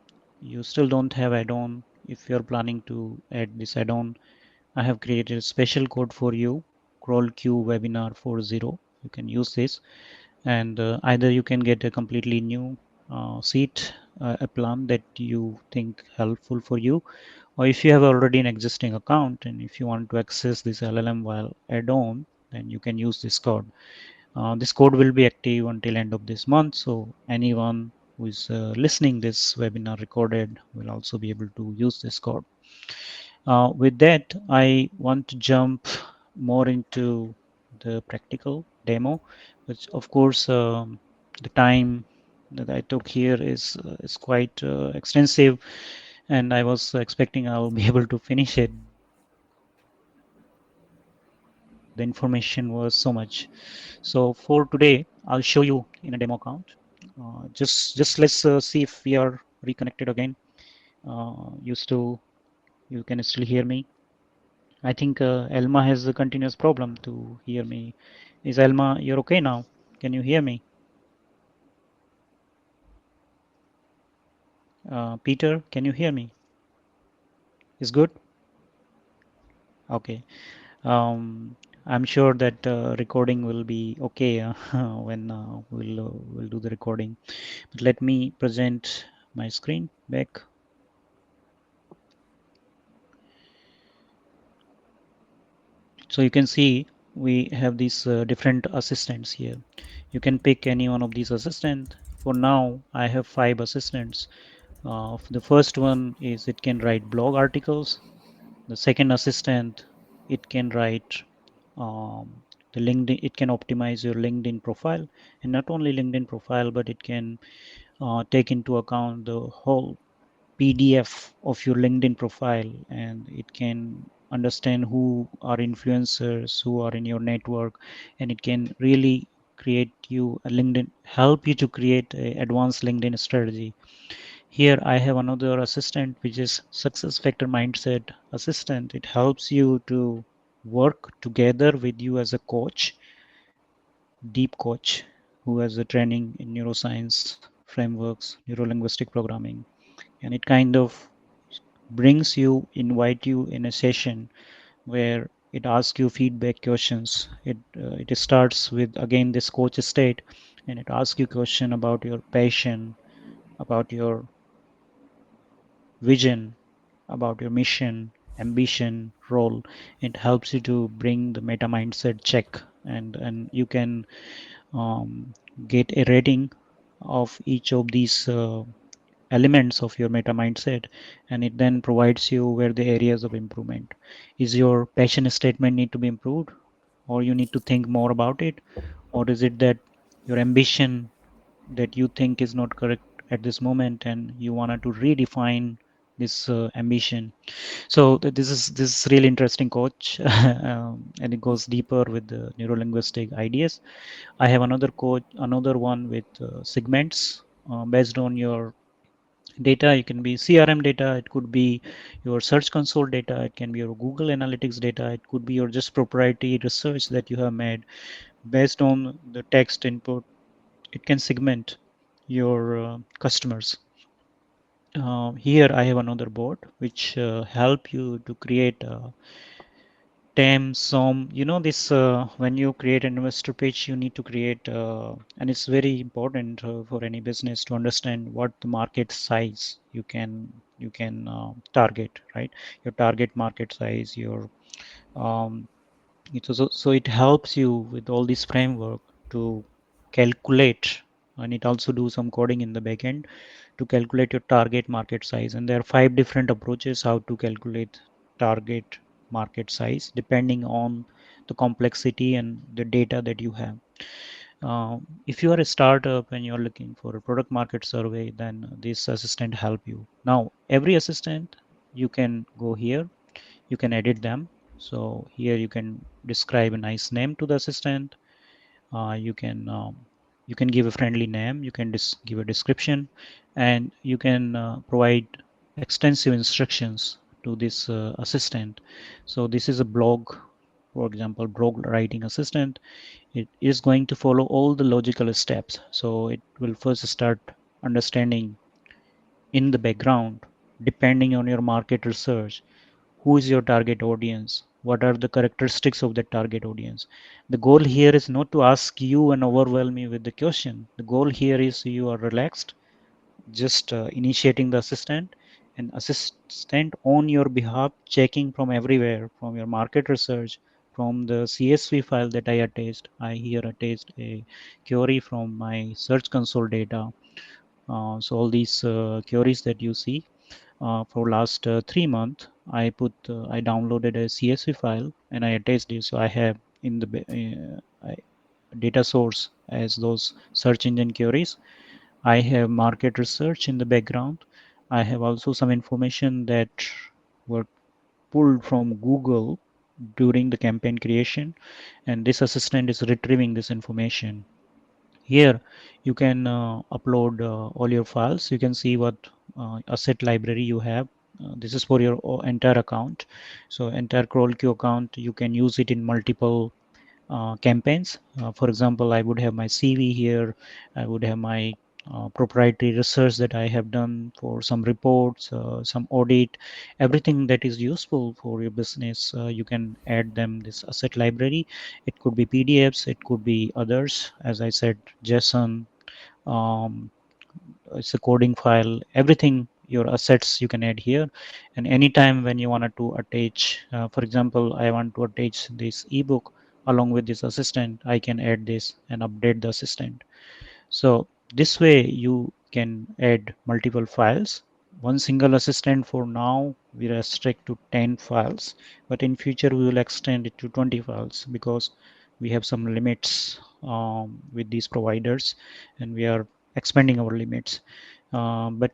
you still don't have add-on. If you're planning to add this add-on, I have created a special code for you, CrawlQ webinar 40. You can use this, and either you can get a completely new seat a plan that you think helpful for you, or if you have already an existing account and if you want to access this LLM while add-on, then you can use this code. This code will be active until end of this month, so anyone who is listening this webinar recorded will also be able to use this code. With that, I want to jump more into the practical demo, which of course the time that I took here is quite extensive, and I was expecting I'll be able to finish it, but the information was so much. So for today, I'll show you in a demo account. Just let's see if we are reconnected again. Used to you can still hear me. I think Elma has a continuous problem to hear me. Is Elma, you're okay now? Can you hear me? Peter, can you hear me? Is good? Okay. I'm sure that recording will be okay when we'll do the recording. But let me present my screen back. So you can see we have these different assistants here. You can pick any one of these assistants. For now, I have 5 assistants. The first one is it can write blog articles. The second assistant, it can write the LinkedIn. It can optimize your LinkedIn profile, and not only LinkedIn profile, but it can take into account the whole PDF of your LinkedIn profile, and it can understand who are influencers, who are in your network, and it can really create you a LinkedIn, help you to create a advanced LinkedIn strategy. Here I have another assistant, which is success factor mindset assistant. It helps you to work together with you as a coach, deep coach, who has a training in neuroscience frameworks, neurolinguistic programming, and it kind of brings you, invite you in a session where it asks you feedback questions. It starts with again this coach state, and it asks you question about your passion, about your vision, about your mission, ambition, role. It helps you to bring the meta mindset check, and you can um, get a rating of each of these elements of your meta mindset, and it then provides you where the areas of improvement. Is your passion statement need to be improved, or you need to think more about it, or is it that your ambition that you think is not correct at this moment and you wanted to redefine this ambition. So this is really interesting coach, and it goes deeper with the neurolinguistic ideas. I have another coach, another one with segments based on your data. It can be CRM data, it could be your search console data, it can be your Google Analytics data, it could be your just proprietary research that you have made. Based on the text input, it can segment your customers. Here I have another board which help you to create TAM, SOM. You know this when you create an investor page, you need to create, and it's very important for any business to understand what the market size you can target, right? Your target market size, your so it helps you with all this framework to calculate, and it also do some coding in the backend to calculate your target market size. And there are 5 different approaches how to calculate target market size depending on the complexity and the data that you have. If you are a startup and you're looking for a product market survey, then this assistant help you. Now every assistant, you can go here, you can edit them. So here you can describe a nice name to the assistant. You can give a friendly name, you can give a description, and you can provide extensive instructions to this assistant. So this is a blog, for example, blog writing assistant. It is going to follow all the logical steps. So it will first start understanding in the background, depending on your market research, who is your target audience, what are the characteristics of the target audience. The goal here is not to ask you and overwhelm you with the question. The goal here is you are relaxed, just initiating the assistant, and assistant on your behalf checking from everywhere, from your market research, from the CSV file that I attached. I here attached a query from my search console data. So all these queries that you see for last 3 months, I downloaded a CSV file and I attached it. So I have in the data source as those search engine queries. I have market research in the background. I have also some information that were pulled from Google during the campaign creation, and this assistant is retrieving this information. Here, you can upload all your files. You can see what asset library you have. This is for your entire account. So entire CrawlQ account, you can use it in multiple campaigns. For example, I would have my CV here. I would have my proprietary research that I have done for some reports, some audit, everything that is useful for your business. You can add them this asset library. It could be PDFs, it could be others. As I said, JSON. Um, it's a coding file. Everything your assets you can add here, and anytime when you wanted to attach, for example, I want to attach this ebook along with this assistant, I can add this and update the assistant. So this way you can add multiple files. One single assistant for now we restrict to 10 files, but in future we will extend it to 20 files because we have some limits with these providers, and we are expanding our limits. But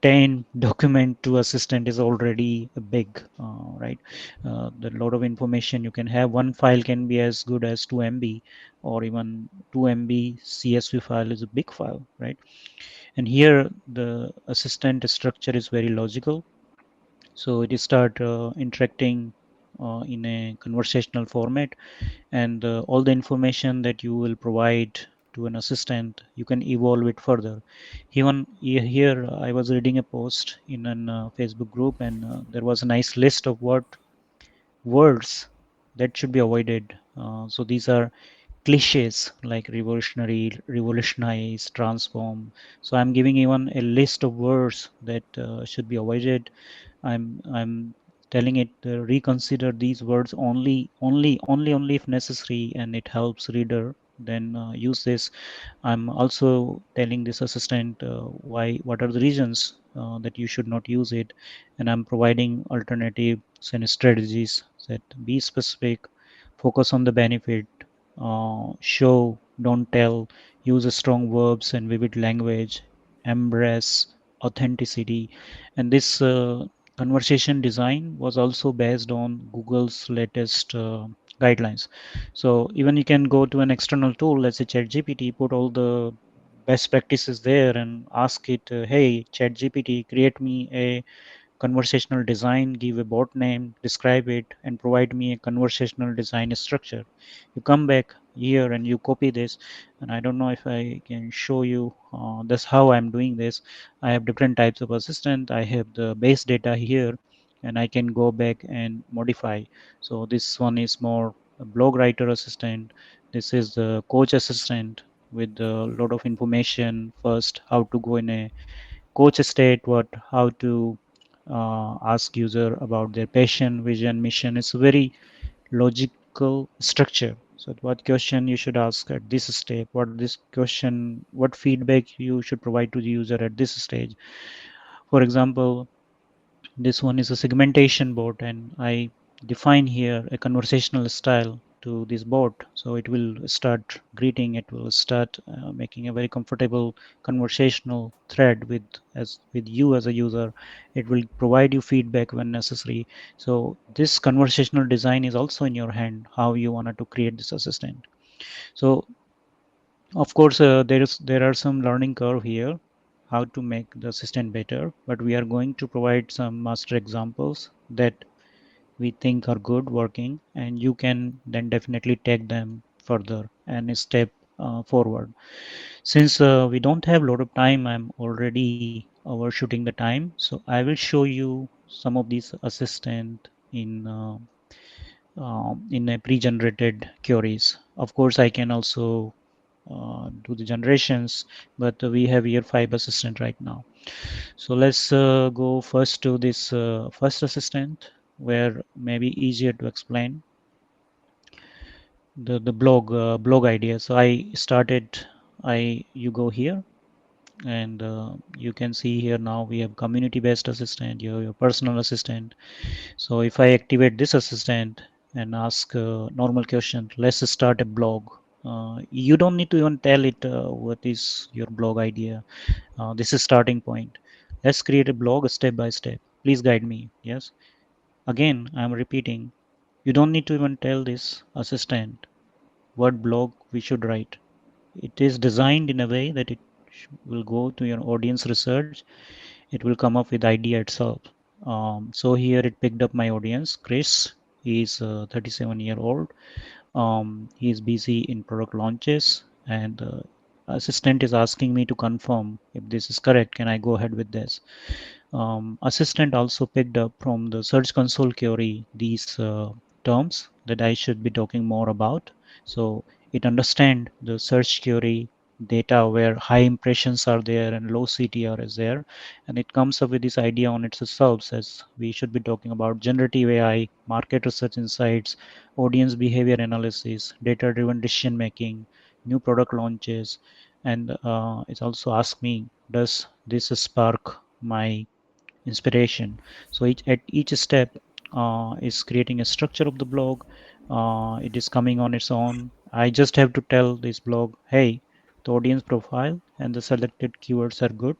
10 document to assistant is already a big, right? The lot of information you can have. One file can be as good as 2 MB, or even 2 MB CSV file is a big file, right? And here the assistant structure is very logical. So it start interacting in a conversational format, and all the information that you will provide to an assistant, you can evolve it further. Even here, I was reading a post in an Facebook group, and there was a nice list of what words that should be avoided. So these are cliches like revolutionary, revolutionize, transform. So I'm giving even a list of words that should be avoided. I'm telling it reconsider these words only if necessary, and it helps reader. Then use this. I'm also telling this assistant why, what are the reasons that you should not use it, and I'm providing alternatives and strategies that be specific, focus on the benefit, show, don't tell, use strong verbs and vivid language, embrace authenticity, and this conversation design was also based on Google's latest guidelines. So even you can go to an external tool, let's say ChatGPT, put all the best practices there and ask it, hey, ChatGPT, create me a conversational design, give a bot name, describe it, and provide me a conversational design structure. You come back here and you copy this, and I don't know if I can show you. That's how I'm doing this. I have different types of assistant. I have the base data here, and I can go back and modify. So this one is more a blog writer assistant. This is the coach assistant with a lot of information. First, how to go in a coach state, what, how to ask user about their passion, vision, mission. It's a very logical structure. So what question you should ask at this step, what this question, what feedback you should provide to the user at this stage. For example, this one is a segmentation bot, and I define here a conversational style to this bot. So it will start greeting, it will start making a very comfortable conversational thread with you as a user. It will provide you feedback when necessary. So this conversational design is also in your hand, how you wanted to create this assistant. So of course, there are some learning curve here, how to make the assistant better. But we are going to provide some master examples that we think are good working, and you can then definitely take them further and step forward. Since we don't have a lot of time, I'm already overshooting the time, so I will show you some of these assistant in a pre-generated queries. Of course, I can also do the generations, but we have here 5 assistant right now. So let's go first to this first assistant, where maybe easier to explain the blog idea. So I started, I you go here, and you can see here now we have community based assistant, your personal assistant. So if I activate this assistant and ask normal question, let's start a blog. You don't need to even tell it what is your blog idea. This is starting point. Let's create a blog step by step. Please guide me. Yes. Again, I'm repeating. You don't need to even tell this assistant what blog we should write. It is designed in a way that it will go to your audience research. It will come up with idea itself. So here it picked up my audience. Chris, he's 37-year old. He's busy in product launches, and assistant is asking me to confirm if this is correct. Can I go ahead with this? Assistant also picked up from the Search Console query these terms that I should be talking more about. So it understand the search query data where high impressions are there and low CTR is there, and it comes up with this idea on itself as we should be talking about generative AI, market research insights, audience behavior analysis, data-driven decision making, new product launches, and it's also asked me, does this spark my inspiration? So at each step is creating a structure of the blog. It is coming on its own. I just have to tell this blog, hey, the audience profile and the selected keywords are good.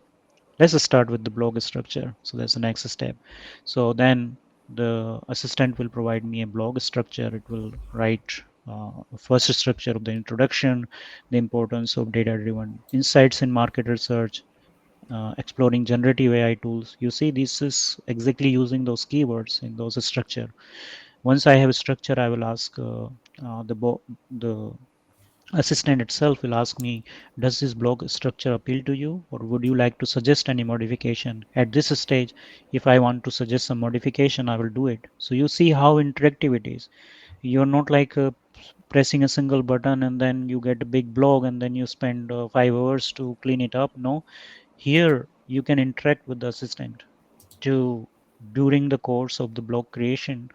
Let's start with the blog structure. So that's the next step. So then the assistant will provide me a blog structure. It will write first structure of the introduction, the importance of data driven insights in market research, exploring generative AI tools. You see, this is exactly using those keywords in those structure. Once I have a structure, I will ask the assistant itself will ask me, does this blog structure appeal to you, or would you like to suggest any modification? At this stage, if I want to suggest some modification, I will do it. So you see how interactive it is. You're not like pressing a single button and then you get a big blog and then you spend 5 hours to clean it up. No, here you can interact with the assistant to during the course of the blog creation.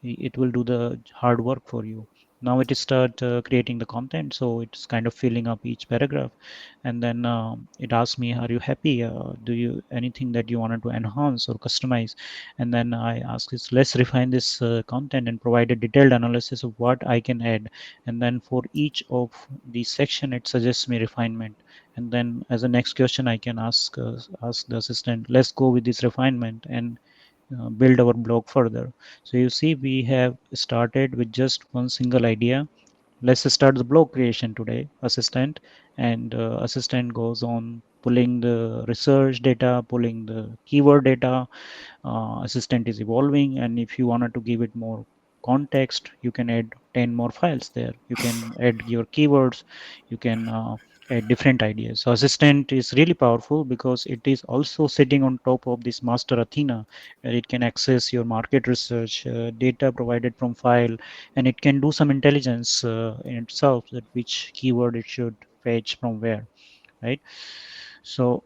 It will do the hard work for you. Now it is start creating the content, so it's kind of filling up each paragraph, and then it asks me, are you happy? Do you anything that you wanted to enhance or customize? And then I ask this, let's refine this content and provide a detailed analysis of what I can add. And then for each of the section it suggests me refinement. And then as a next question I can ask the assistant, let's go with this refinement and build our blog further. So you see, we have started with just one single idea. Let's start the blog creation today, assistant. And assistant goes on pulling the research data, pulling the keyword data. Assistant is evolving, and if you wanted to give it more context, you can add 10 more files there. You can add your keywords, you can add different ideas. So assistant is really powerful because it is also sitting on top of this master Athena, where it can access your market research data provided from file, and it can do some intelligence in itself, that which keyword it should fetch from where, right? So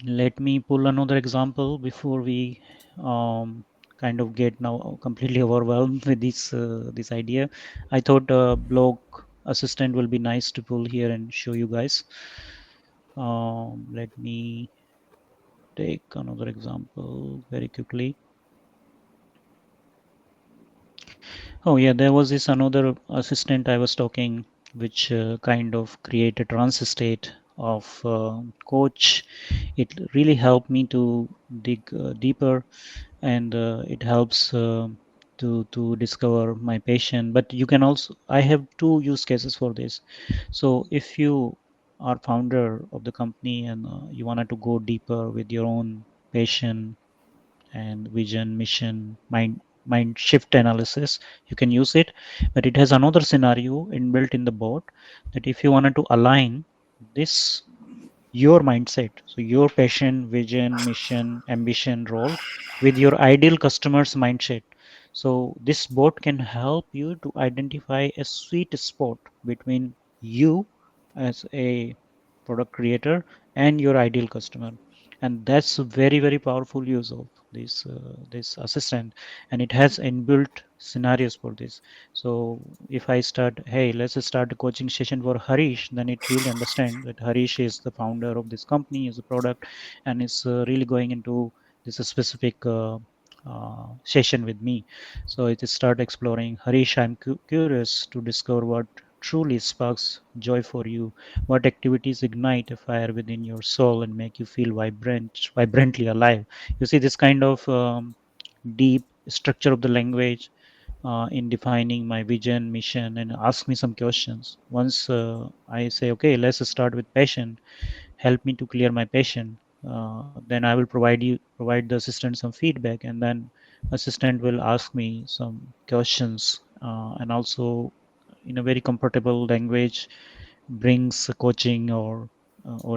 let me pull another example before we kind of get now completely overwhelmed with this idea. I thought blog assistant will be nice to pull here and show you guys. Let me take another example very quickly. Oh yeah, there was this another assistant I was talking, which kind of create a trance state of coach. It really helped me to dig deeper, and it helps to discover my patient. But you can also, I have two use cases for this. So if you are founder of the company and you wanted to go deeper with your own patient and vision, mission, mind shift analysis, you can use it. But it has another scenario inbuilt in the bot, that if you wanted to align this your mindset, so your passion, vision, mission, ambition, role with your ideal customer's mindset. So this bot can help you to identify a sweet spot between you as a product creator and your ideal customer. And that's a very very powerful use of this assistant, and it has inbuilt scenarios for this. So if I start, hey, let's start a coaching session for Harish, then it really understand that Harish is the founder of this company, is a product, and is really going into this specific session with me. So it is start exploring, Harish, I'm curious to discover what truly sparks joy for you. What activities ignite a fire within your soul and make you feel vibrantly alive? You see, this kind of deep structure of the language in defining my vision, mission, and ask me some questions. Once I say, okay, let's start with passion, help me to clear my passion. Then I will provide the assistant some feedback, and then assistant will ask me some questions, and also in a very comfortable language brings a coaching or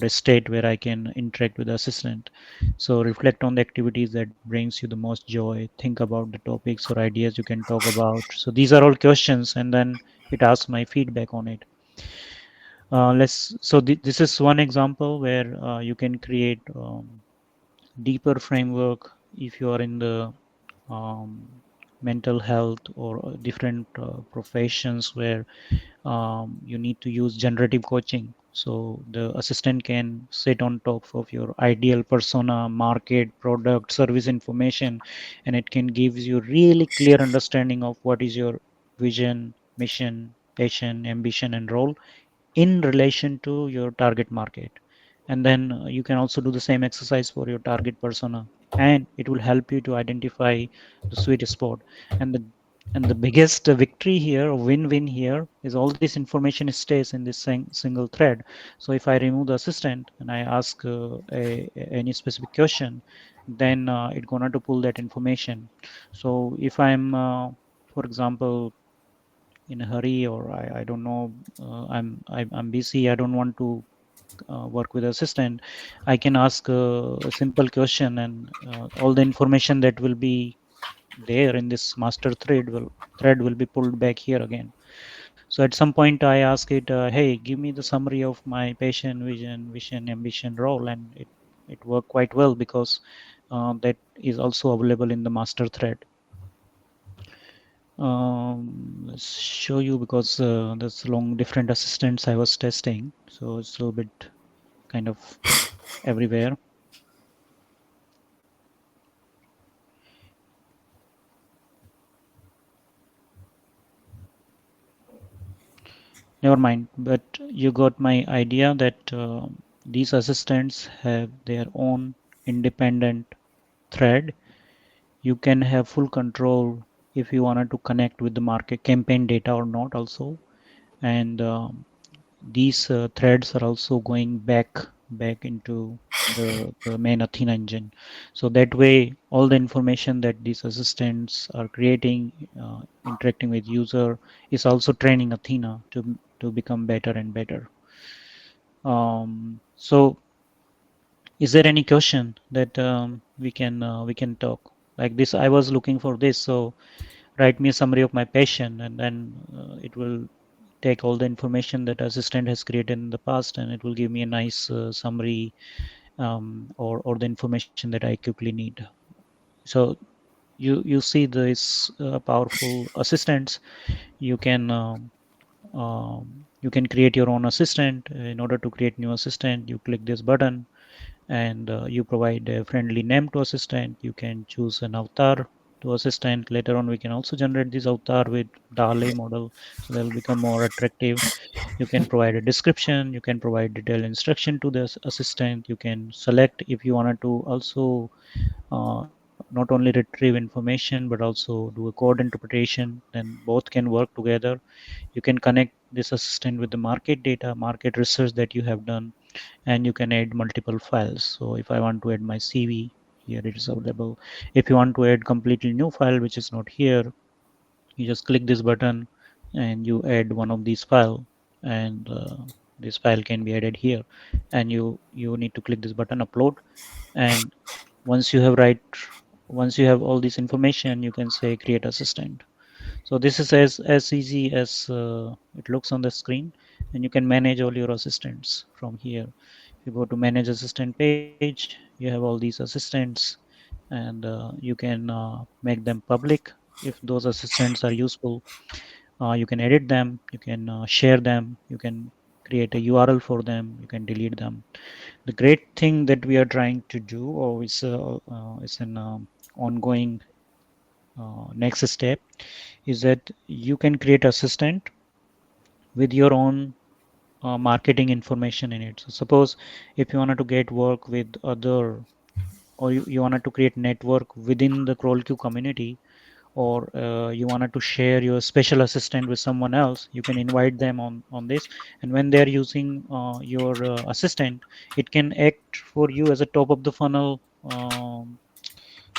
a state where I can interact with the assistant. So reflect on the activities that brings you the most joy. Think about the topics or ideas you can talk about. So these are all questions, and then it asks my feedback on it. This is one example where you can create deeper framework if you are in the mental health or different professions where you need to use generative coaching. So the assistant can sit on top of your ideal persona, market, product, service information, and it can give you really clear understanding of what is your vision, mission, passion, ambition, and role in relation to your target market. And then you can also do the same exercise for your target persona, and it will help you to identify the sweet spot. And the biggest victory here, or win-win here, is all this information stays in this single thread. So if I remove the assistant and I ask any specific question, then it's gonna to pull that information. So if I'm for example in a hurry, or I don't know, I'm busy, I don't want to work with assistant, I can ask a simple question, and all the information that will be there in this master thread will be pulled back here again. So at some point I ask it, hey, give me the summary of my passion, vision, ambition, role, and it worked quite well because that is also available in the master thread. Let's show you, because there's long different assistants I was testing, so it's a little bit kind of everywhere. Never mind, but you got my idea that these assistants have their own independent thread. You can have full control if you wanted to connect with the market campaign data or not also. And these threads are also going back into the main Athena engine. So that way, all the information that these assistants are creating, interacting with user, is also training Athena to become better and better. So is there any question that we can talk like this? I was looking for this, so write me a summary of my patient, and then it will take all the information that assistant has created in the past, and it will give me a nice summary, or the information that I quickly need. So you see this powerful assistants. You can you can create your own assistant. In order to create new assistant, you click this button, and you provide a friendly name to assistant. You can choose an avatar to assistant. Later on we can also generate this avatar with DALL-E model, so they'll become more attractive. You can provide a description, you can provide detailed instruction to the assistant. You can select if you wanted to also not only retrieve information but also do a code interpretation, then both can work together. You can connect this assistant with the market data, market research that you have done, and you can add multiple files. So if I want to add my CV, here it is available. If you want to add completely new file which is not here, you just click this button and you add one of these file, and this file can be added here, and you need to click this button upload. And once you have write once you have all this information, you can say create assistant. So this is as easy as it looks on the screen. and you can manage all your assistants from here. If you go to manage assistant page, you have all these assistants, and you can make them public if those assistants are useful. You can edit them, you can share them, you can create a URL for them, you can delete them. The great thing that we are trying to do, or is an ongoing next step, is that you can create assistant with your own marketing information in it. So suppose if you wanted to get work with other, or you wanted to create network within the CrawlQ community, or you wanted to share your special assistant with someone else, you can invite them on this. And when they're using your assistant, it can act for you as a top of the funnel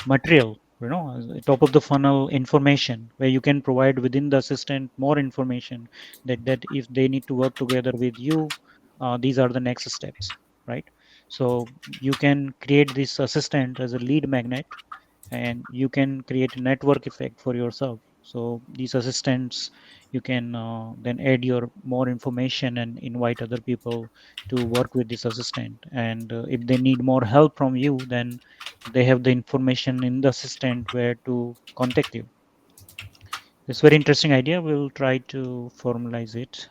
material, as a top of the funnel information, where you can provide within the assistant more information, that if they need to work together with you, these are the next steps, right? So you can create this assistant as a lead magnet, and you can create a network effect for yourself. So these assistants, you can then add your more information and invite other people to work with this assistant. And if they need more help from you, then they have the information in the assistant where to contact you. It's very interesting idea. We'll try to formalize it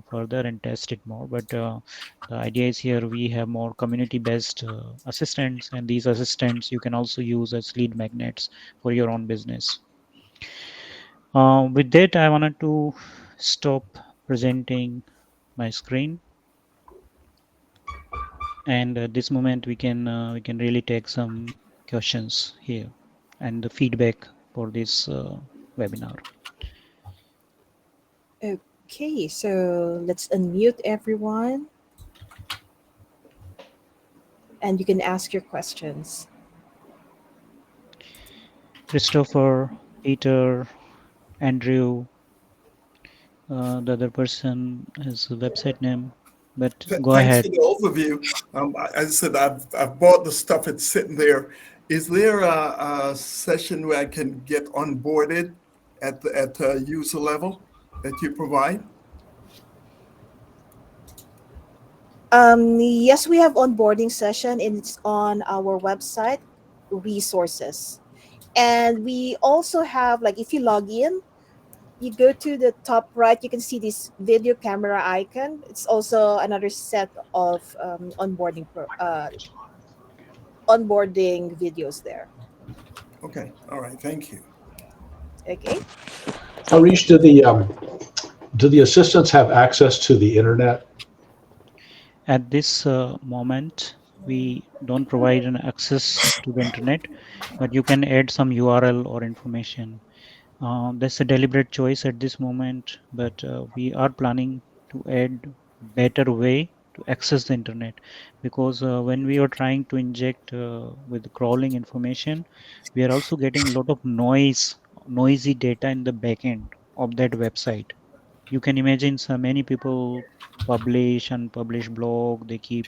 further and test it more. But the idea is here we have more community-based assistants, and these assistants you can also use as lead magnets for your own business. With that, I wanted to stop presenting my screen, and at this moment we can really take some questions here and the feedback for this webinar. Okay, so let's unmute everyone and you can ask your questions. Christopher, Peter, Andrew, the other person has a website name, but go Thanks ahead. for the overview. As I said, I've bought the stuff. It's sitting there. Is there a session where I can get onboarded at the user level that you provide? Yes, we have onboarding session and it's on our website resources. And we also have, like, if you log in, you go to the top right, you can see this video camera icon. It's also another set of onboarding videos there. Okay. All right. Thank you. Okay. Harish, do the assistants have access to the internet? At this moment, we don't provide an access to the internet, but you can add some URL or information. That's a deliberate choice at this moment, but we are planning to add better way to access the internet, because when we are trying to inject with crawling information, we are also getting a lot of noisy data in the backend of that website. You can imagine so many people publish and publish blog, they keep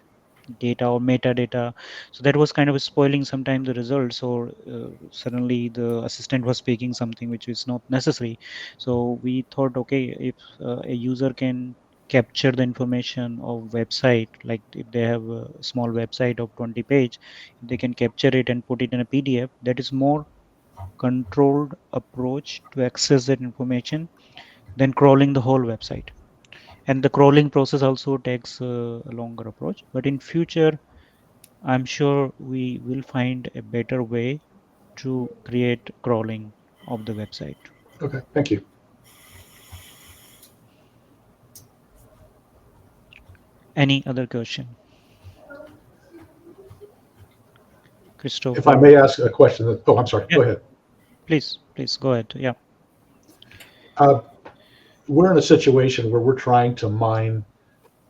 data or metadata, so that was kind of spoiling sometimes the results, or suddenly the assistant was speaking something which is not necessary. So we thought, okay, if a user can capture the information of website, like if they have a small website of 20 page, if they can capture it and put it in a PDF, that is more controlled approach to access that information than crawling the whole website. And the crawling process also takes a longer approach, but in future I'm sure we will find a better way to create crawling of the website. Okay, thank you. Any other question? If I Christopher? may ask a question, oh, I'm sorry, Yeah, go ahead. please go ahead. Yeah. Uh, we're in a situation where we're trying to mine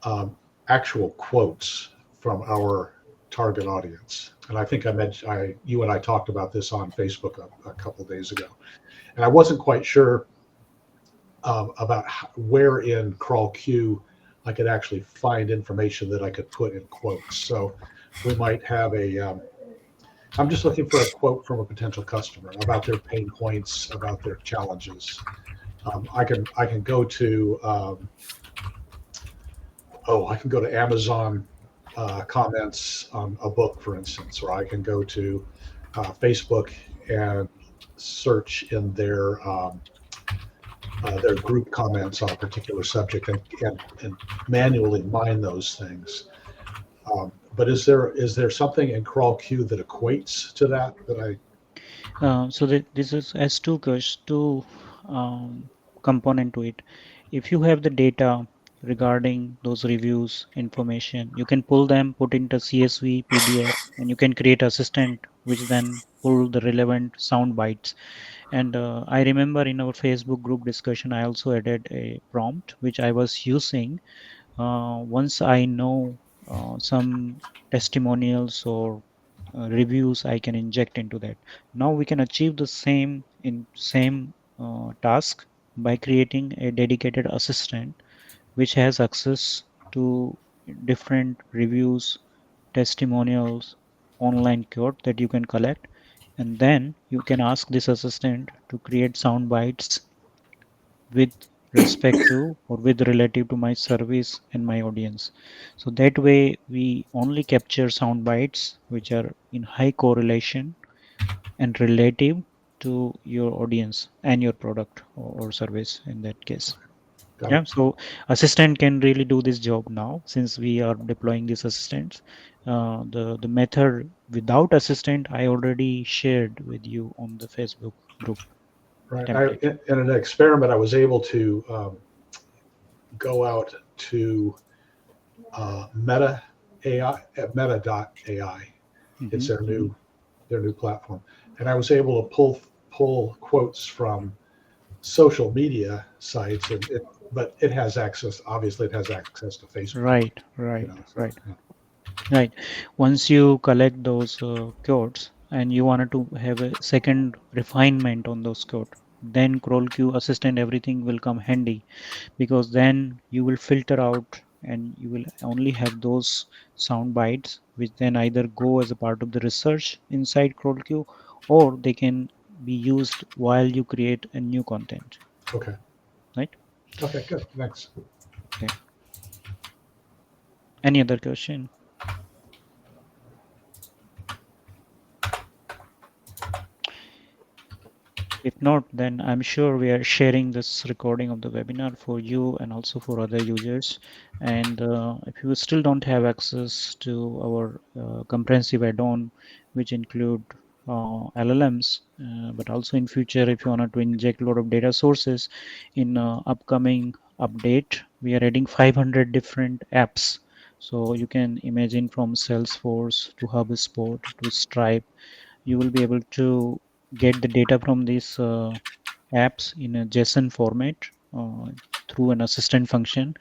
um, actual quotes from our target audience. And I think you and I talked about this on Facebook a couple of days ago. And I wasn't quite sure about where in CrawlQ I could actually find information that I could put in quotes. So we might have I'm just looking for a quote from a potential customer about their pain points, about their challenges. I can go to I can go to Amazon comments on a book, for instance, or I can go to Facebook and search in their group comments on a particular subject and manually mine those things. But is there something in CrawlQ that equates to that I? This is as two component to it. If you have the data regarding those reviews information, you can pull them, put into CSV, PDF, and you can create assistant, which then pull the relevant sound bites. And I remember in our Facebook group discussion, I also added a prompt which I was using once I know some testimonials or reviews, I can inject into that. Now we can achieve the same task by creating a dedicated assistant which has access to different reviews, testimonials, online code that you can collect, and then you can ask this assistant to create sound bites with respect to or with relative to my service and my audience. So that way we only capture sound bites which are in high correlation and relative to your audience and your product or service in that case. Got Yeah, it. so assistant can really do this job now since we are deploying these assistants. The method without assistant I already shared with you on the Facebook group Right. template. In an experiment, I was able to go out to Meta AI at Meta.ai. It's Hmm. their new platform, and I was able to pull quotes from social media sites, but it has access. Obviously, it has access to Facebook. Right, right, So right. yeah. Right. Once you collect those codes and you wanted to have a second refinement on those code, then CrawlQ assistant everything will come handy because then you will filter out and you will only have those sound bites which then either go as a part of the research inside CrawlQ or they can be used while you create a new content. Okay. Right? Okay. Good. Thanks. Okay. Any other question? If not, then I'm sure we are sharing this recording of the webinar for you and also for other users. And if you still don't have access to our comprehensive add-on, which include LLMs, but also in future, if you wanted to inject a lot of data sources in upcoming update, we are adding 500 different apps. So you can imagine from Salesforce to HubSpot to Stripe, you will be able to get the data from these apps in a JSON format uh, through an assistant function,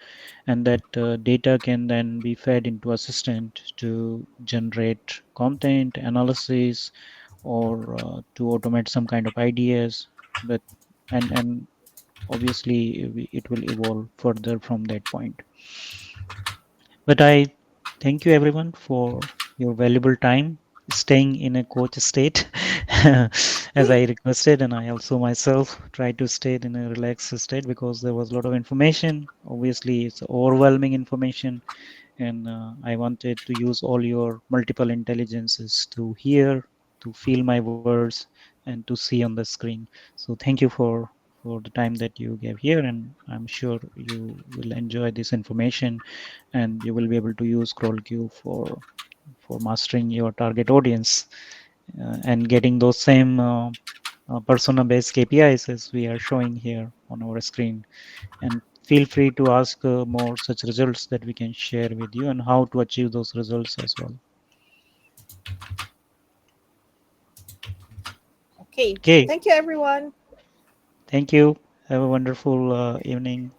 and that data can then be fed into assistant to generate content analysis or to automate some kind of ideas. But and obviously it will evolve further from that point. But I thank you everyone for your valuable time staying in a coach state as I requested, and I also myself tried to stay in a relaxed state because there was a lot of information. Obviously, it's overwhelming information, and I wanted to use all your multiple intelligences to hear, to feel my words, and to see on the screen. So thank you for the time that you gave here, and I'm sure you will enjoy this information and you will be able to use CrawlQ for mastering your target audience and getting those same persona-based KPIs as we are showing here on our screen. And feel free to ask more such results that we can share with you and how to achieve those results as well. Okay. Okay, Thank you, everyone. thank you. Have a wonderful evening.